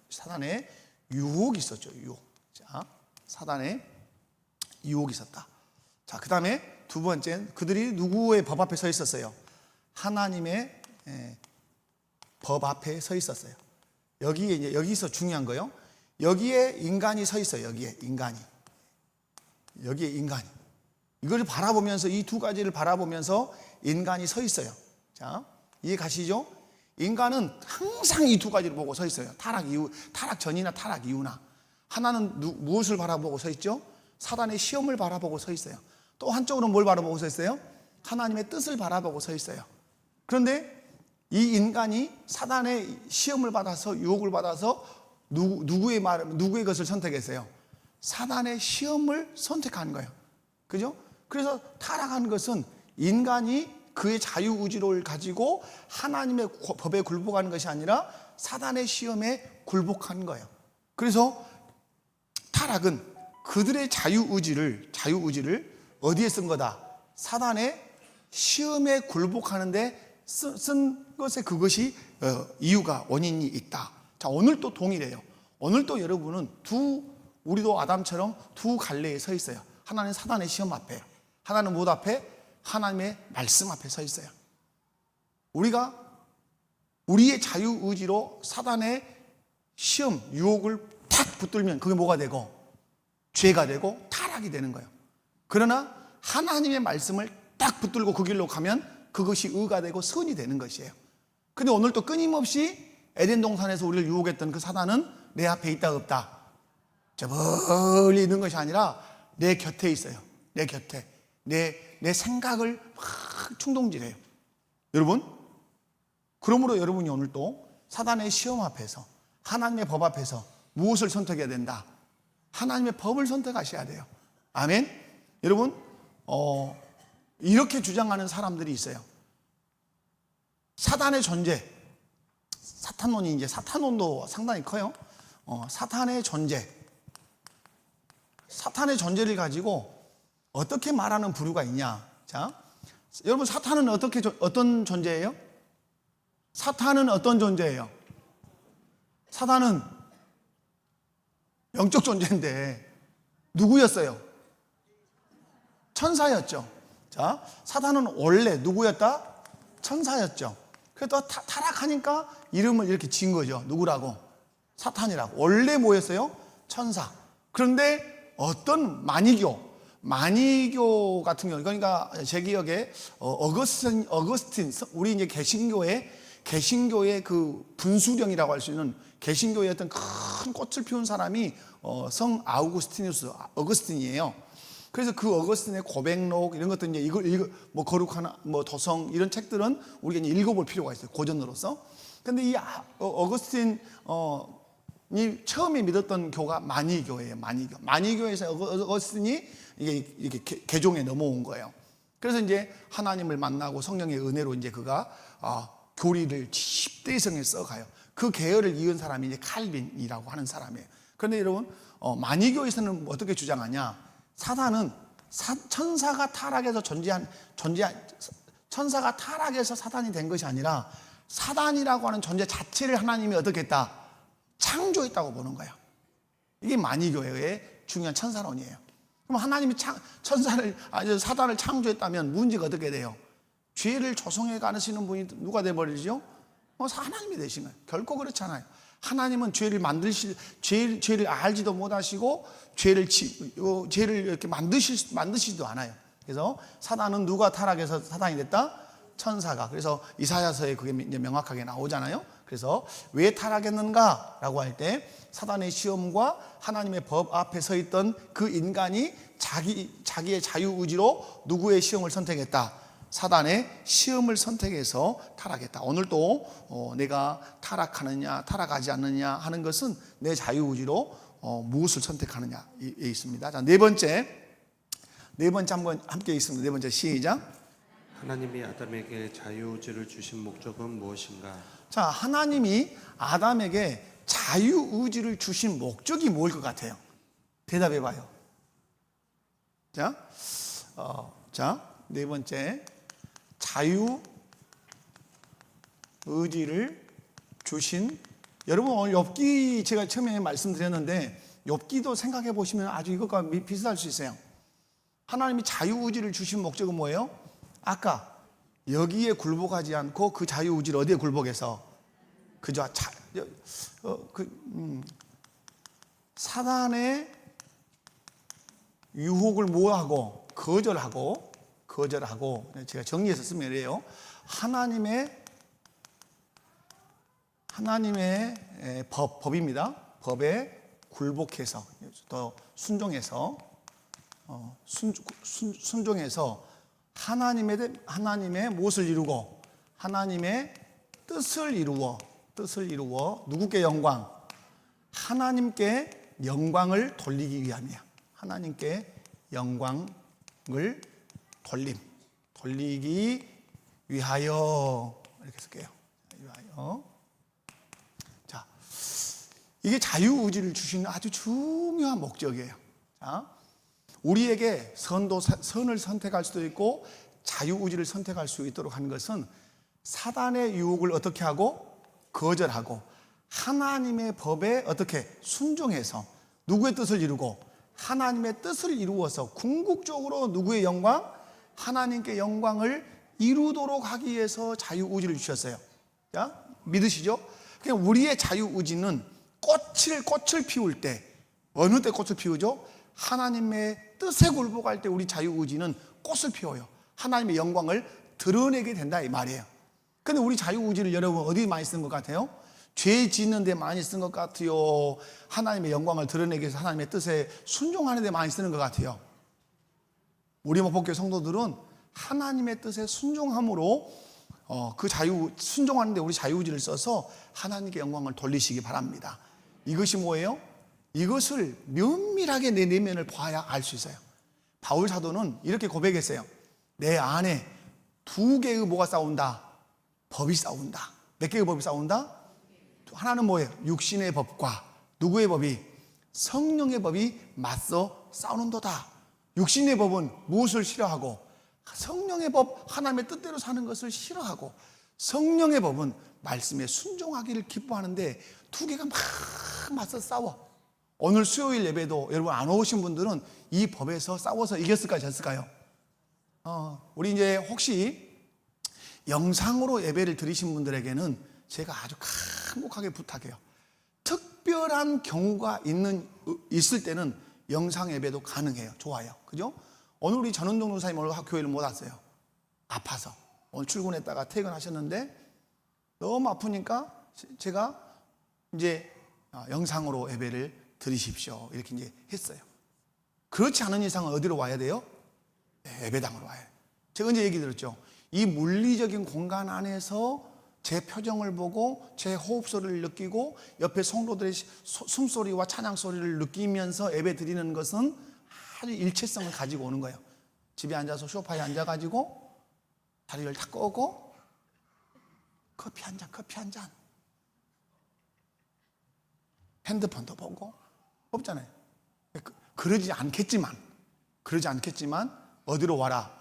사단의 유혹이 있었죠. 유혹. 자, 사단의 유혹이 있었다. 자, 그 다음에 두 번째, 그들이 누구의 법 앞에 서 있었어요? 하나님의 법 앞에 서 있었어요. 여기서 중요한 거요. 여기에 인간이 서 있어요. 여기에 인간이. 이걸 바라보면서, 이 두 가지를 바라보면서 인간이 서 있어요. 자, 이해 가시죠? 인간은 항상 이 두 가지를 보고 서 있어요. 타락 전이나 타락 이후나. 하나는 무엇을 바라보고 서 있죠? 사단의 시험을 바라보고 서 있어요. 또 한쪽으로는 뭘 바라보고 서 있어요? 하나님의 뜻을 바라보고 서 있어요. 그런데 이 인간이 사단의 시험을 받아서, 유혹을 받아서 누구의 것을 선택했어요? 사단의 시험을 선택한 거예요. 그죠? 그래서 타락한 것은 인간이 그의 자유의지를 가지고 하나님의 법에 굴복하는 것이 아니라 사단의 시험에 굴복한 거예요. 그래서 타락은 그들의 자유의지를 어디에 쓴 거다? 사단의 시험에 굴복하는데 쓴 것에 그것이 이유가, 원인이 있다. 자, 오늘도 동일해요. 오늘도 여러분은 우리도 아담처럼 두 갈래에 서 있어요. 하나는 사단의 시험 앞에, 하나는 무엇 앞에? 하나님의 말씀 앞에 서 있어요. 우리가 우리의 자유의지로 사단의 시험, 유혹을 탁 붙들면 그게 뭐가 되고? 죄가 되고 타락이 되는 거예요. 그러나 하나님의 말씀을 딱 붙들고 그 길로 가면 그것이 의가 되고 선이 되는 것이에요. 근데 오늘도 끊임없이 에덴 동산에서 우리를 유혹했던 그 사단은 내 앞에 있다 없다? 저 멀리 있는 것이 아니라 내 곁에 있어요. 내 곁에. 내 생각을 막 충동질해요. 여러분, 그러므로 여러분이 오늘 또 사단의 시험 앞에서, 하나님의 법 앞에서 무엇을 선택해야 된다? 하나님의 법을 선택하셔야 돼요. 아멘? 여러분, 이렇게 주장하는 사람들이 있어요. 사단의 존재, 사탄론이 이제 사탄론도 상당히 커요. 사탄의 존재를 가지고 어떻게 말하는 부류가 있냐? 자, 여러분, 사탄은 어떤 존재예요? 사탄은 어떤 존재예요? 사탄은 영적 존재인데 누구였어요? 천사였죠. 자, 사탄은 원래 누구였다? 천사였죠. 그래서 타락하니까 이름을 이렇게 지은 거죠. 누구라고? 사탄이라고. 원래 뭐였어요? 천사. 그런데 어떤 마니교 같은 경우, 그러니까 제 기억에 어거스틴, 우리 이제 개신교의 그 분수령이라고 할 수 있는 개신교의 어떤 큰 꽃을 피운 사람이 성 어거스틴이에요. 그래서 그 어거스틴의 고백록 이런 것들 이제 뭐 거룩한 뭐 도성 이런 책들은 우리가 이제 읽어볼 필요가 있어요. 고전으로서. 근데 이 어거스틴이 처음에 믿었던 교가 마니교예요. 마니교에서 어거스틴이 이게 개종에 넘어온 거예요. 그래서 이제 하나님을 만나고 성령의 은혜로 이제 그가 교리를 10대성에 써가요. 그 계열을 이은 사람이 이제 칼빈이라고 하는 사람이에요. 그런데 여러분, 마니교에서는 어떻게 주장하냐? 사단은 천사가 타락해서 천사가 타락해서 사단이 된 것이 아니라 사단이라고 하는 존재 자체를 하나님이 어떻게 했다? 창조했다고 보는 거예요. 이게 마니교의 중요한 천사론이에요. 그럼 하나님이 사단을 창조했다면 문제가 어떻게 돼요? 죄를 조성해 가시는 분이 누가 돼버리죠? 하나님이 되신 거예요. 결코 그렇지 않아요. 하나님은 죄를 알지도 못하시고 죄를 이렇게 만드시지도 않아요. 그래서 사단은 누가 타락해서 사단이 됐다? 천사가. 그래서 이사야서에 그게 이제 명확하게 나오잖아요. 그래서 왜 타락했는가라고 할 때 사단의 시험과 하나님의 법 앞에 서 있던 그 인간이 자기의 자유의지로 누구의 시험을 선택했다? 사단의 시험을 선택해서 타락했다. 오늘도 내가 타락하느냐 타락하지 않느냐 하는 것은 내 자유의지로 무엇을 선택하느냐에 있습니다. 자, 네 번째 한번 함께 있습니다. 네 번째 시작. 하나님이 아담에게 자유의지를 주신 목적은 무엇인가? 자, 하나님이 아담에게 자유의지를 주신 목적이 뭘 것 같아요? 대답해봐요. 자, 네 번째 자유의지를 주신, 여러분 오늘 욥기 제가 처음에 말씀드렸는데 욥기도 생각해 보시면 아주 이것과 비슷할 수 있어요. 하나님이 자유의지를 주신 목적은 뭐예요? 아까 여기에 굴복하지 않고 그 자유의지를 어디에 굴복해서? 그죠? 사단의 유혹을 뭐하고? 거절하고 제가 정리해서 쓰면 이래요. 하나님의 법입니다. 법에 굴복해서 더 순종해서 하나님의 무엇을 이루고 하나님의 뜻을 이루어 누구께 영광? 하나님께 영광을 돌리기 위함이야. 하나님께 영광을 돌리기 위하여 이렇게 쓸게요. 위하여. 자, 이게 자유의지를 주시는 아주 중요한 목적이에요. 자, 우리에게 선을 선택할 수도 있고 자유의지를 선택할 수 있도록 하는 것은 사단의 유혹을 어떻게 하고 거절하고 하나님의 법에 어떻게 순종해서 누구의 뜻을 이루고 하나님의 뜻을 이루어서 궁극적으로 누구의 영광? 하나님께 영광을 이루도록 하기 위해서 자유의지를 주셨어요. 자, 믿으시죠? 그냥 우리의 자유의지는 꽃을 피울 때, 어느 때 꽃을 피우죠? 하나님의 뜻에 굴복할 때 우리 자유의지는 꽃을 피워요. 하나님의 영광을 드러내게 된다 이 말이에요. 근데 우리 자유의지를 여러분 어디 많이 쓰는 것 같아요? 죄 짓는 데 많이 쓴 것 같아요? 하나님의 영광을 드러내기 위해서 하나님의 뜻에 순종하는 데 많이 쓰는 것 같아요? 우리 목포교회 성도들은 하나님의 뜻에 순종함으로 순종하는데 우리 자유의지를 써서 하나님께 영광을 돌리시기 바랍니다. 이것이 뭐예요? 이것을 면밀하게 내 내면을 봐야 알 수 있어요. 바울 사도는 이렇게 고백했어요. 내 안에 두 개의 뭐가 싸운다? 법이 싸운다. 몇 개의 법이 싸운다? 하나는 뭐예요? 육신의 법과 누구의 법이? 성령의 법이 맞서 싸우는도다. 육신의 법은 무엇을 싫어하고, 성령의 법, 하나님의 뜻대로 사는 것을 싫어하고, 성령의 법은 말씀에 순종하기를 기뻐하는데 두 개가 막 맞서 싸워. 오늘 수요일 예배도 여러분 안 오신 분들은 이 법에서 싸워서 이겼을까요? 졌을까요? 우리 이제 혹시 영상으로 예배를 드리신 분들에게는 제가 아주 간곡하게 부탁해요. 특별한 경우가 있을 때는 영상 예배도 가능해요. 좋아요. 그죠? 오늘 우리 전은동 전사님 오늘 교회를 못 왔어요. 아파서. 오늘 출근했다가 퇴근하셨는데 너무 아프니까 제가 이제 영상으로 예배를 드리십시오. 이렇게 이제 했어요. 그렇지 않은 이상은 어디로 와야 돼요? 예배당으로 와요. 제가 이제 얘기 들었죠. 이 물리적인 공간 안에서 제 표정을 보고 제 호흡 소리를 느끼고 옆에 성도들의 숨소리와 찬양 소리를 느끼면서 예배 드리는 것은 아주 일체성을 가지고 오는 거예요. 집에 앉아서 소파에 앉아가지고 다리를 다 꺼고 커피 한 잔 핸드폰도 보고 없잖아요. 그러지 않겠지만 어디로 와라?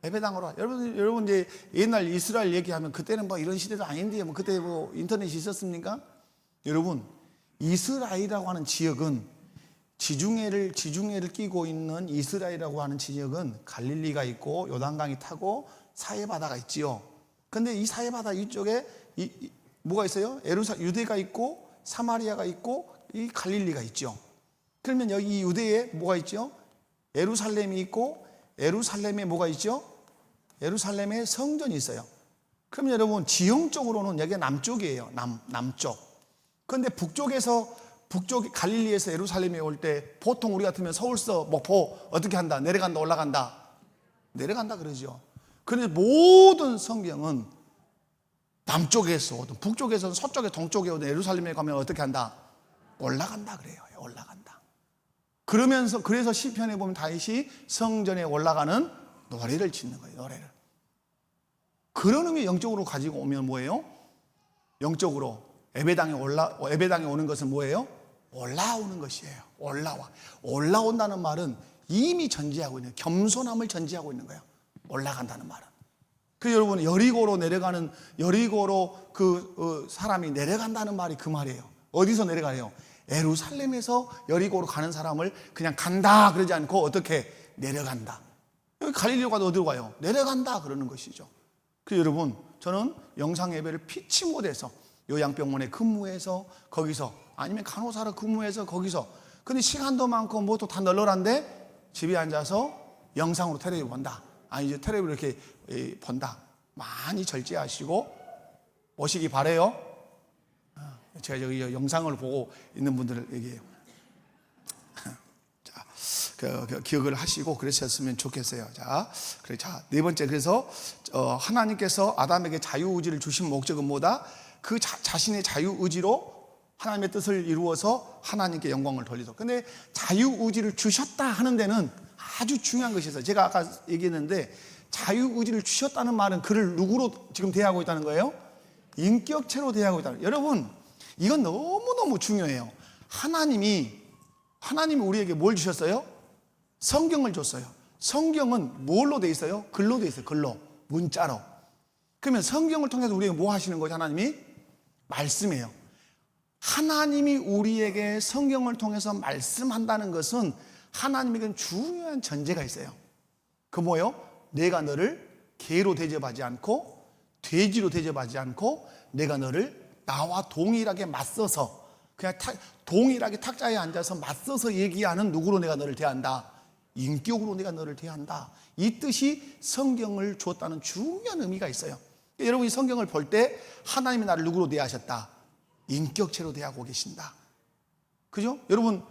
예배당으로 와. 여러분 이제 옛날 이스라엘 얘기하면 그때는 뭐 이런 시대도 아닌데 뭐 그때 뭐 인터넷이 있었습니까? 여러분 이스라엘이라고 하는 지역은 지중해를 끼고 있는 이스라엘이라고 하는 지역은 갈릴리가 있고 요단강이 타고 사해바다가 있지요. 근데 이 사해바다 이쪽에 뭐가 있어요? 유대가 있고 사마리아가 있고 이 갈릴리가 있죠. 그러면 여기 유대에 뭐가 있죠? 예루살렘이 있고 예루살렘에 뭐가 있죠? 예루살렘에 성전이 있어요. 그러면 여러분 지형적으로는 여기가 남쪽이에요. 남쪽. 그런데 북쪽 갈릴리에서 예루살렘에 올 때 보통 우리 같으면 서울서 목포 어떻게 한다? 내려간다, 올라간다? 내려간다 그러죠. 그런데 모든 성경은 남쪽에서 오든 북쪽에서 서쪽에 동쪽에 오든 예루살렘에 가면 어떻게 한다? 올라간다 그래요. 올라간다. 그래서 시편에 보면 다윗이 성전에 올라가는 노래를 짓는 거예요. 노래를. 그런 의미 영적으로 가지고 오면 뭐예요? 영적으로 예배당에 오는 것은 뭐예요? 올라오는 것이에요. 올라온다는 말은 이미 전제하고 있는, 겸손함을 전제하고 있는 거예요. 올라간다는 말은. 그 여러분 여리고로 사람이 내려간다는 말이 그 말이에요. 어디서 내려가요? 예루살렘에서 여리고로 가는 사람을 그냥 간다 그러지 않고 어떻게 내려간다. 여기 갈릴리로 가도 어디로 가요? 내려간다 그러는 것이죠. 그 여러분 저는 영상 예배를 피치 못해서 요양병원에 근무해서 거기서 아니면 간호사로 근무해서 거기서 근데 시간도 많고 뭐도 다 널널한데 집에 앉아서 영상으로 텔레비 본다. 이제 텔레비를 이렇게 본다. 많이 절제하시고 오시기 바래요. 제가 여기 영상을 보고 있는 분들을 얘기해요. 자, 기억을 하시고 그러셨으면 좋겠어요. 자, 네 번째 그래서 하나님께서 아담에게 자유의지를 주신 목적은 뭐다? 그 자신의 자유의지로 하나님의 뜻을 이루어서 하나님께 영광을 돌리도록. 근데 자유의지를 주셨다 하는 데는 아주 중요한 것이 있어요. 제가 아까 얘기했는데 자유의지를 주셨다는 말은 그를 누구로 지금 대하고 있다는 거예요? 인격체로 대하고 있다는 거예요. 여러분 이건 너무너무 중요해요. 하나님이 우리에게 뭘 주셨어요? 성경을 줬어요. 성경은 뭘로 돼 있어요? 글로 돼 있어요. 글로, 문자로. 그러면 성경을 통해서 우리에게 뭐 하시는 거죠? 하나님이 말씀이에요. 하나님이 우리에게 성경을 통해서 말씀한다는 것은 하나님에게는 중요한 전제가 있어요. 그 뭐예요? 내가 너를 개로 대접하지 않고 돼지로 대접하지 않고 내가 너를 나와 동일하게 맞서서 그냥 동일하게 탁자에 앉아서 맞서서 얘기하는 누구로 내가 너를 대한다? 인격으로 내가 너를 대한다. 이 뜻이 성경을 주었다는 중요한 의미가 있어요. 여러분 이 성경을 볼 때 하나님이 나를 누구로 대하셨다? 인격체로 대하고 계신다. 그죠? 여러분,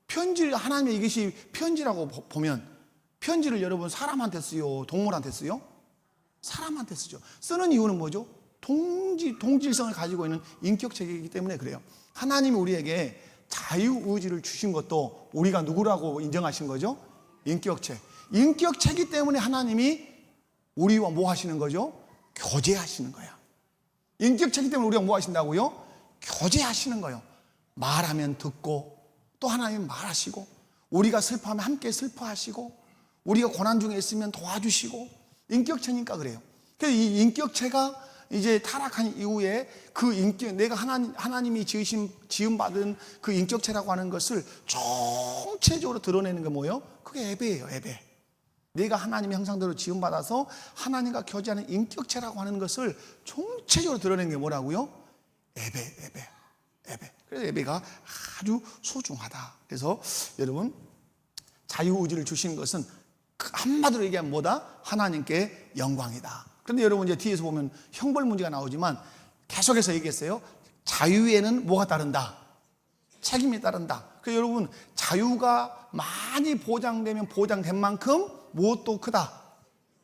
편지를, 하나님의 이것이 편지라고 보면, 편지를 여러분 사람한테 쓰요? 동물한테 쓰요? 사람한테 쓰죠. 쓰는 이유는 뭐죠? 동질성을 가지고 있는 인격체이기 때문에 그래요. 하나님이 우리에게 자유의지를 주신 것도 우리가 누구라고 인정하신 거죠? 인격체. 인격체이기 때문에 하나님이 우리와 뭐 하시는 거죠? 교제하시는 거야. 인격체이기 때문에 우리가 뭐 하신다고요? 교제하시는 거예요. 말하면 듣고, 또 하나님은 말하시고, 우리가 슬퍼하면 함께 슬퍼하시고, 우리가 고난 중에 있으면 도와주시고, 인격체니까 그래요. 그래서 이 인격체가 이제 타락한 이후에 그 인격, 내가 하나님이 지음받은 그 인격체라고 하는 것을 총체적으로 드러내는 게 뭐예요? 그게 예배예요, 예배. 내가 하나님의 형상대로 지음받아서 하나님과 교제하는 인격체라고 하는 것을 총체적으로 드러내는 게 뭐라고요? 예배. 그래서 예배가 아주 소중하다. 그래서 여러분, 자유의지를 주신 것은 한마디로 얘기하면 뭐다? 하나님께 영광이다. 그런데 여러분 이제 뒤에서 보면 형벌 문제가 나오지만 계속해서 얘기했어요. 자유에는 뭐가 따른다? 책임이 따른다. 그래서 여러분, 자유가 많이 보장되면 보장된 만큼 무엇도 크다.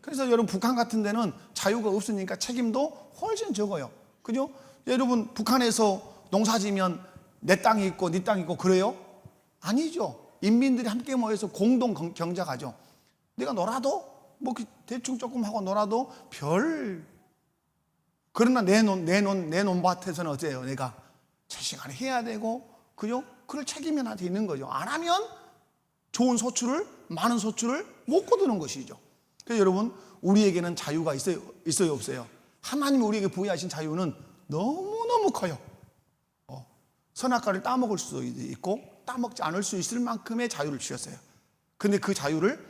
그래서 여러분, 북한 같은 데는 자유가 없으니까 책임도 훨씬 적어요. 그죠? 여러분, 북한에서 농사지면 내 땅이 있고 네 땅이 있고 그래요? 아니죠. 인민들이 함께 모여서 공동 경작하죠. 내가 놀아도 뭐 대충 조금 하고 놀아도 그러나 내 논밭에서는 어때요? 내가 제 시간에 해야 되고, 그죠? 그럴 책임이 나한테 있는 거죠. 안 하면 많은 소출을 못 거두는 것이죠. 그래서 여러분, 우리에게는 자유가 있어요, 없어요? 하나님이 우리에게 부여하신 자유는 너무너무 커요. 선악과를 따먹을 수도 있고 따먹지 않을 수 있을 만큼의 자유를 주셨어요. 근데 그 자유를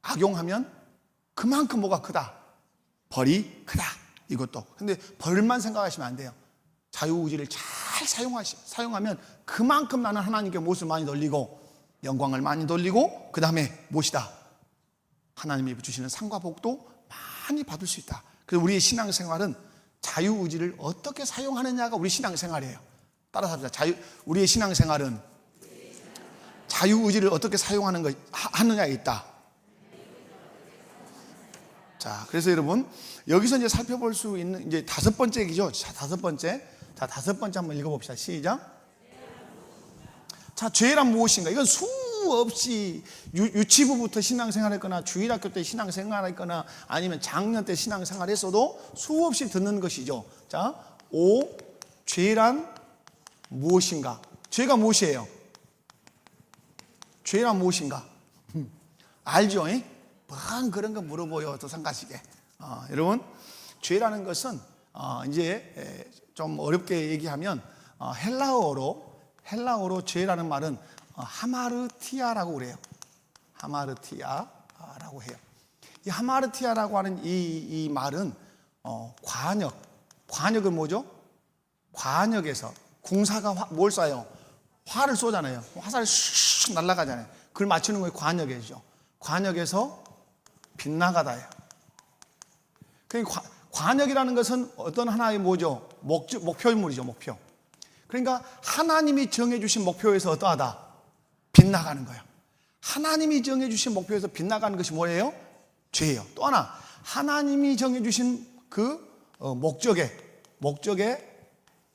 악용하면 그만큼 뭐가 크다? 벌이 크다. 이것도. 근데 벌만 생각하시면 안 돼요. 자유의지를 잘 사용하면 그만큼 나는 하나님께 무엇을 많이 돌리고 영광을 많이 돌리고, 그 다음에 무엇이다? 하나님이 주시는 상과 복도 많이 받을 수 있다. 그래서 우리의 신앙생활은 자유의지를 어떻게 사용하느냐가 우리 신앙생활이에요. 따라서 합시다. 우리의 신앙생활은 자유의지를 어떻게 하느냐에 있다. 자, 그래서 여러분, 여기서 이제 살펴볼 수 있는 이제 5번째 얘기죠. 자, 5번째 한번 읽어봅시다. 시작. 자, 죄란 무엇인가? 이건 수없이 유치부부터 신앙생활했거나 주일학교 때 신앙생활했거나 아니면 작년 때 신앙생활했어도 수없이 듣는 것이죠. 자, 5. 죄란 무엇인가? 죄가 무엇이에요? 죄란 무엇인가? 알죠? 뭔 그런 거 물어보요. 또 상가시게. 여러분, 죄라는 것은 이제 좀 어렵게 얘기하면 헬라어로 죄라는 말은 하마르티아라고 그래요. 하마르티아라고 해요. 이 하마르티아라고 하는 이 말은 관역은 뭐죠? 관역에서 궁사가 뭘 쏴요? 화를 쏘잖아요. 화살이 슉 날아가잖아요. 그걸 맞추는 거에 관역이죠. 관역에서 빗나가다예요. 그러니까 관역이라는 것은 어떤 하나의 뭐죠? 목표물이죠. 목표. 그러니까 하나님이 정해주신 목표에서 어떠하다? 빗나가는 거예요. 하나님이 정해주신 목표에서 빗나가는 것이 뭐예요? 죄예요. 또 하나, 하나님이 정해주신 그 목적에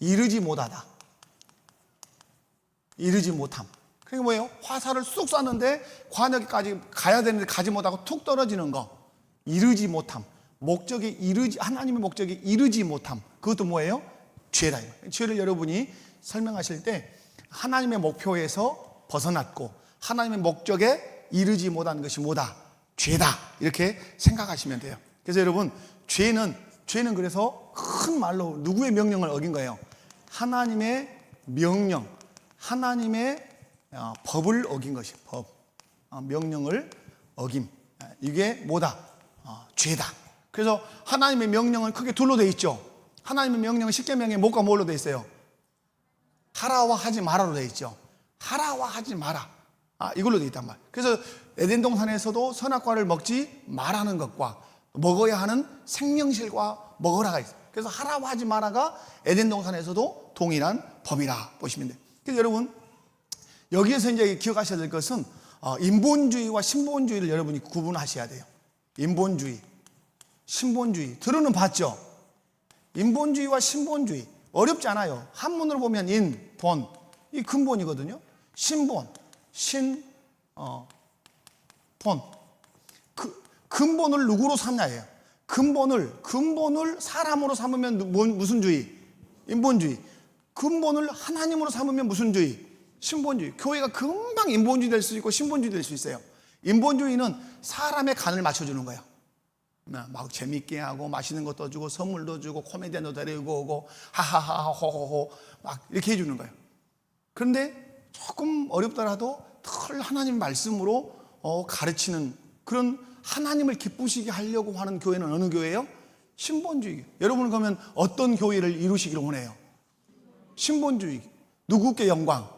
이르지 못하다. 이르지 못함. 그게 뭐예요? 화살을 쑥 쐈는데 관역까지 가야 되는데 가지 못하고 툭 떨어지는 거. 이르지 못함. 하나님의 목적에 이르지 못함. 그것도 뭐예요? 죄다. 죄를 여러분이 설명하실 때 하나님의 목표에서 벗어났고 하나님의 목적에 이르지 못한 것이 뭐다? 죄다. 이렇게 생각하시면 돼요. 그래서 여러분, 죄는 그래서 큰 말로 누구의 명령을 어긴 거예요? 하나님의 명령, 하나님의 법을 어긴 것이 법. 명령을 어김. 이게 뭐다? 죄다. 그래서 하나님의 명령은 크게 둘로 되어 있죠. 하나님의 명령은 십계명에 뭐가 뭘로 되어 있어요? 하라와 하지 마라로 되어 있죠. 하라와 하지 마라. 이걸로 되어 있단 말이에요. 그래서 에덴 동산에서도 선악과를 먹지 말라는 것과 먹어야 하는 생명실과 먹으라가 있어요. 그래서 하라고 하지 마라가 에덴 동산에서도 동일한 법이라 보시면 돼요. 그래서 여러분 여기에서 이제 기억하셔야 될 것은 인본주의와 신본주의를 여러분이 구분하셔야 돼요. 인본주의, 신본주의 들어는 봤죠? 인본주의와 신본주의 어렵지 않아요. 한문으로 보면 인, 본, 이 근본이거든요. 신본, 본. 근본을 누구로 삼냐예요. 근본을 사람으로 삼으면 무슨 주의? 인본주의. 근본을 하나님으로 삼으면 무슨 주의? 신본주의. 교회가 금방 인본주의 될 수 있고 신본주의 될 수 있어요. 인본주의는 사람의 간을 맞춰주는 거예요. 막 재밌게 하고 맛있는 것도 주고 선물도 주고 코미디언도 데리고 오고 하하하 호호호 막 이렇게 해주는 거예요. 그런데 조금 어렵더라도 늘 하나님 말씀으로 가르치는 그런 하나님을 기쁘시게 하려고 하는 교회는 어느 교회예요? 신본주의. 여러분은 그러면 어떤 교회를 이루시기를 원해요? 신본주의. 누구께 영광?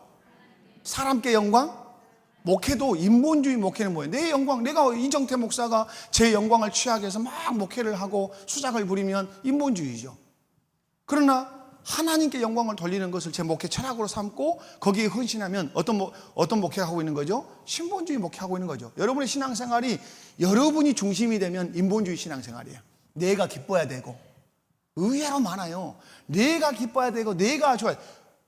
사람께 영광? 목회도 인본주의 목회는 뭐예요? 내 영광, 내가 이정태 목사가 제 영광을 취하게 해서 막 목회를 하고 수작을 부리면 인본주의죠. 그러나 하나님께 영광을 돌리는 것을 제 목회 철학으로 삼고 거기에 헌신하면 어떤 목회를 하고 있는 거죠? 신본주의 목회하고 있는 거죠. 여러분의 신앙생활이 여러분이 중심이 되면 인본주의 신앙생활이에요. 내가 기뻐야 되고 의외로 많아요. 내가 기뻐야 되고 내가 좋아야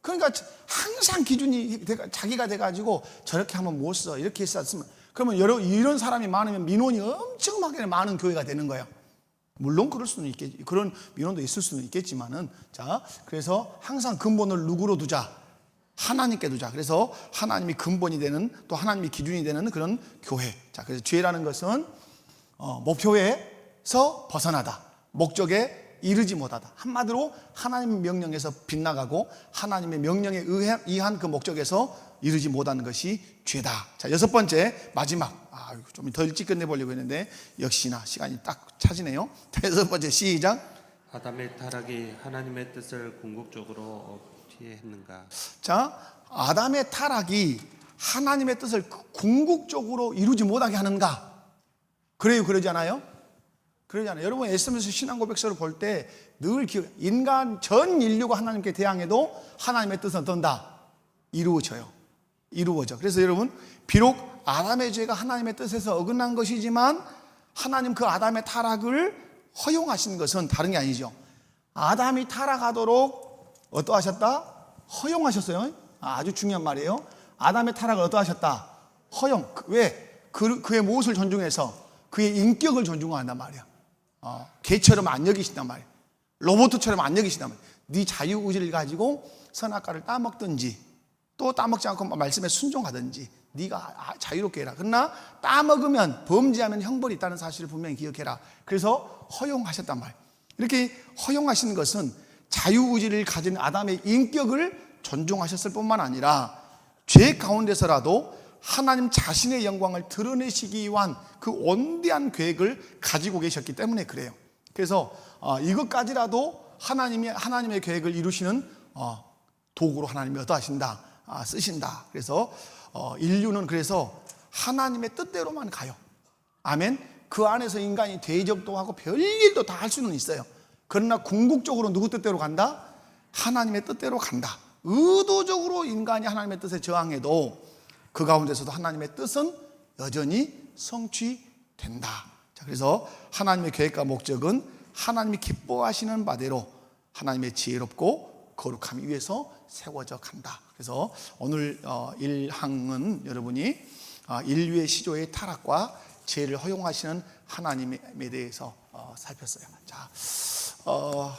그러니까 항상 기준이 자기가 돼가지고 저렇게 하면 못 써 이렇게 했었으면 그러면 이런 사람이 많으면 민원이 엄청나게 많은 교회가 되는 거예요. 물론 그럴 수는 있겠지. 그런 민원도 있을 수는 있겠지만은 자 그래서 항상 근본을 누구로 두자? 하나님께 두자. 그래서 하나님이 근본이 되는 또 하나님이 기준이 되는 그런 교회. 자 그래서 죄라는 것은 목표에서 벗어나다. 목적에 이르지 못하다. 한마디로 하나님의 명령에서 빗나가고 하나님의 명령에 의한 그 목적에서 이르지 못하는 것이 죄다. 자, 여섯 번째 마지막. 좀 더 일찍 끝내보려고 했는데 역시나 시간이 딱 차지네요. 여섯 번째 시작. 아담의 타락이 하나님의 뜻을 궁극적으로 어떻게 했는가? 자, 아담의 타락이 하나님의 뜻을 궁극적으로 이루지 못하게 하는가? 그래요, 그러지 않아요? 그러잖아요. 여러분 SM에서 신앙 고백서를 볼 때 늘 인간 전 인류가 하나님께 대항해도 하나님의 뜻은 어떤다? 이루어져요. 그래서 여러분 비록 아담의 죄가 하나님의 뜻에서 어긋난 것이지만 하나님 그 아담의 타락을 허용하신 것은 다른 게 아니죠. 아담이 타락하도록 어떠하셨다? 허용하셨어요. 아주 중요한 말이에요. 아담의 타락을 어떠하셨다? 허용. 왜? 그의 무엇을 존중해서? 그의 인격을 존중한단 말이야. 개처럼 안 여기신단 말이야. 로봇처럼 안 여기신단 말이야. 네 자유의지를 가지고 선악과를 따먹든지 또 따먹지 않고 말씀에 순종하든지 네가 자유롭게 해라. 그러나 따먹으면 범죄하면 형벌이 있다는 사실을 분명히 기억해라. 그래서 허용하셨단 말이야. 이렇게 허용하신 것은 자유의지를 가진 아담의 인격을 존중하셨을 뿐만 아니라 죄 가운데서라도 하나님 자신의 영광을 드러내시기 위한 그 원대한 계획을 가지고 계셨기 때문에 그래요. 그래서 이것까지라도 하나님의 계획을 이루시는 도구로 하나님이 어떠하신다? 쓰신다. 그래서 인류는 그래서 하나님의 뜻대로만 가요. 아멘. 그 안에서 인간이 대적도 하고 별일도 다 할 수는 있어요. 그러나 궁극적으로 누구 뜻대로 간다? 하나님의 뜻대로 간다. 의도적으로 인간이 하나님의 뜻에 저항해도 그 가운데서도 하나님의 뜻은 여전히 성취된다. 자, 그래서 하나님의 계획과 목적은 하나님이 기뻐하시는 바대로 하나님의 지혜롭고 거룩함 위에서 세워져 간다. 그래서 오늘 1항은 여러분이 인류의 시조의 타락과 죄를 허용하시는 하나님에 대해서 살폈어요. 자,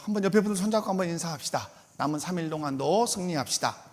한번 옆에 분들 손잡고 한번 인사합시다. 남은 3일 동안도 승리합시다.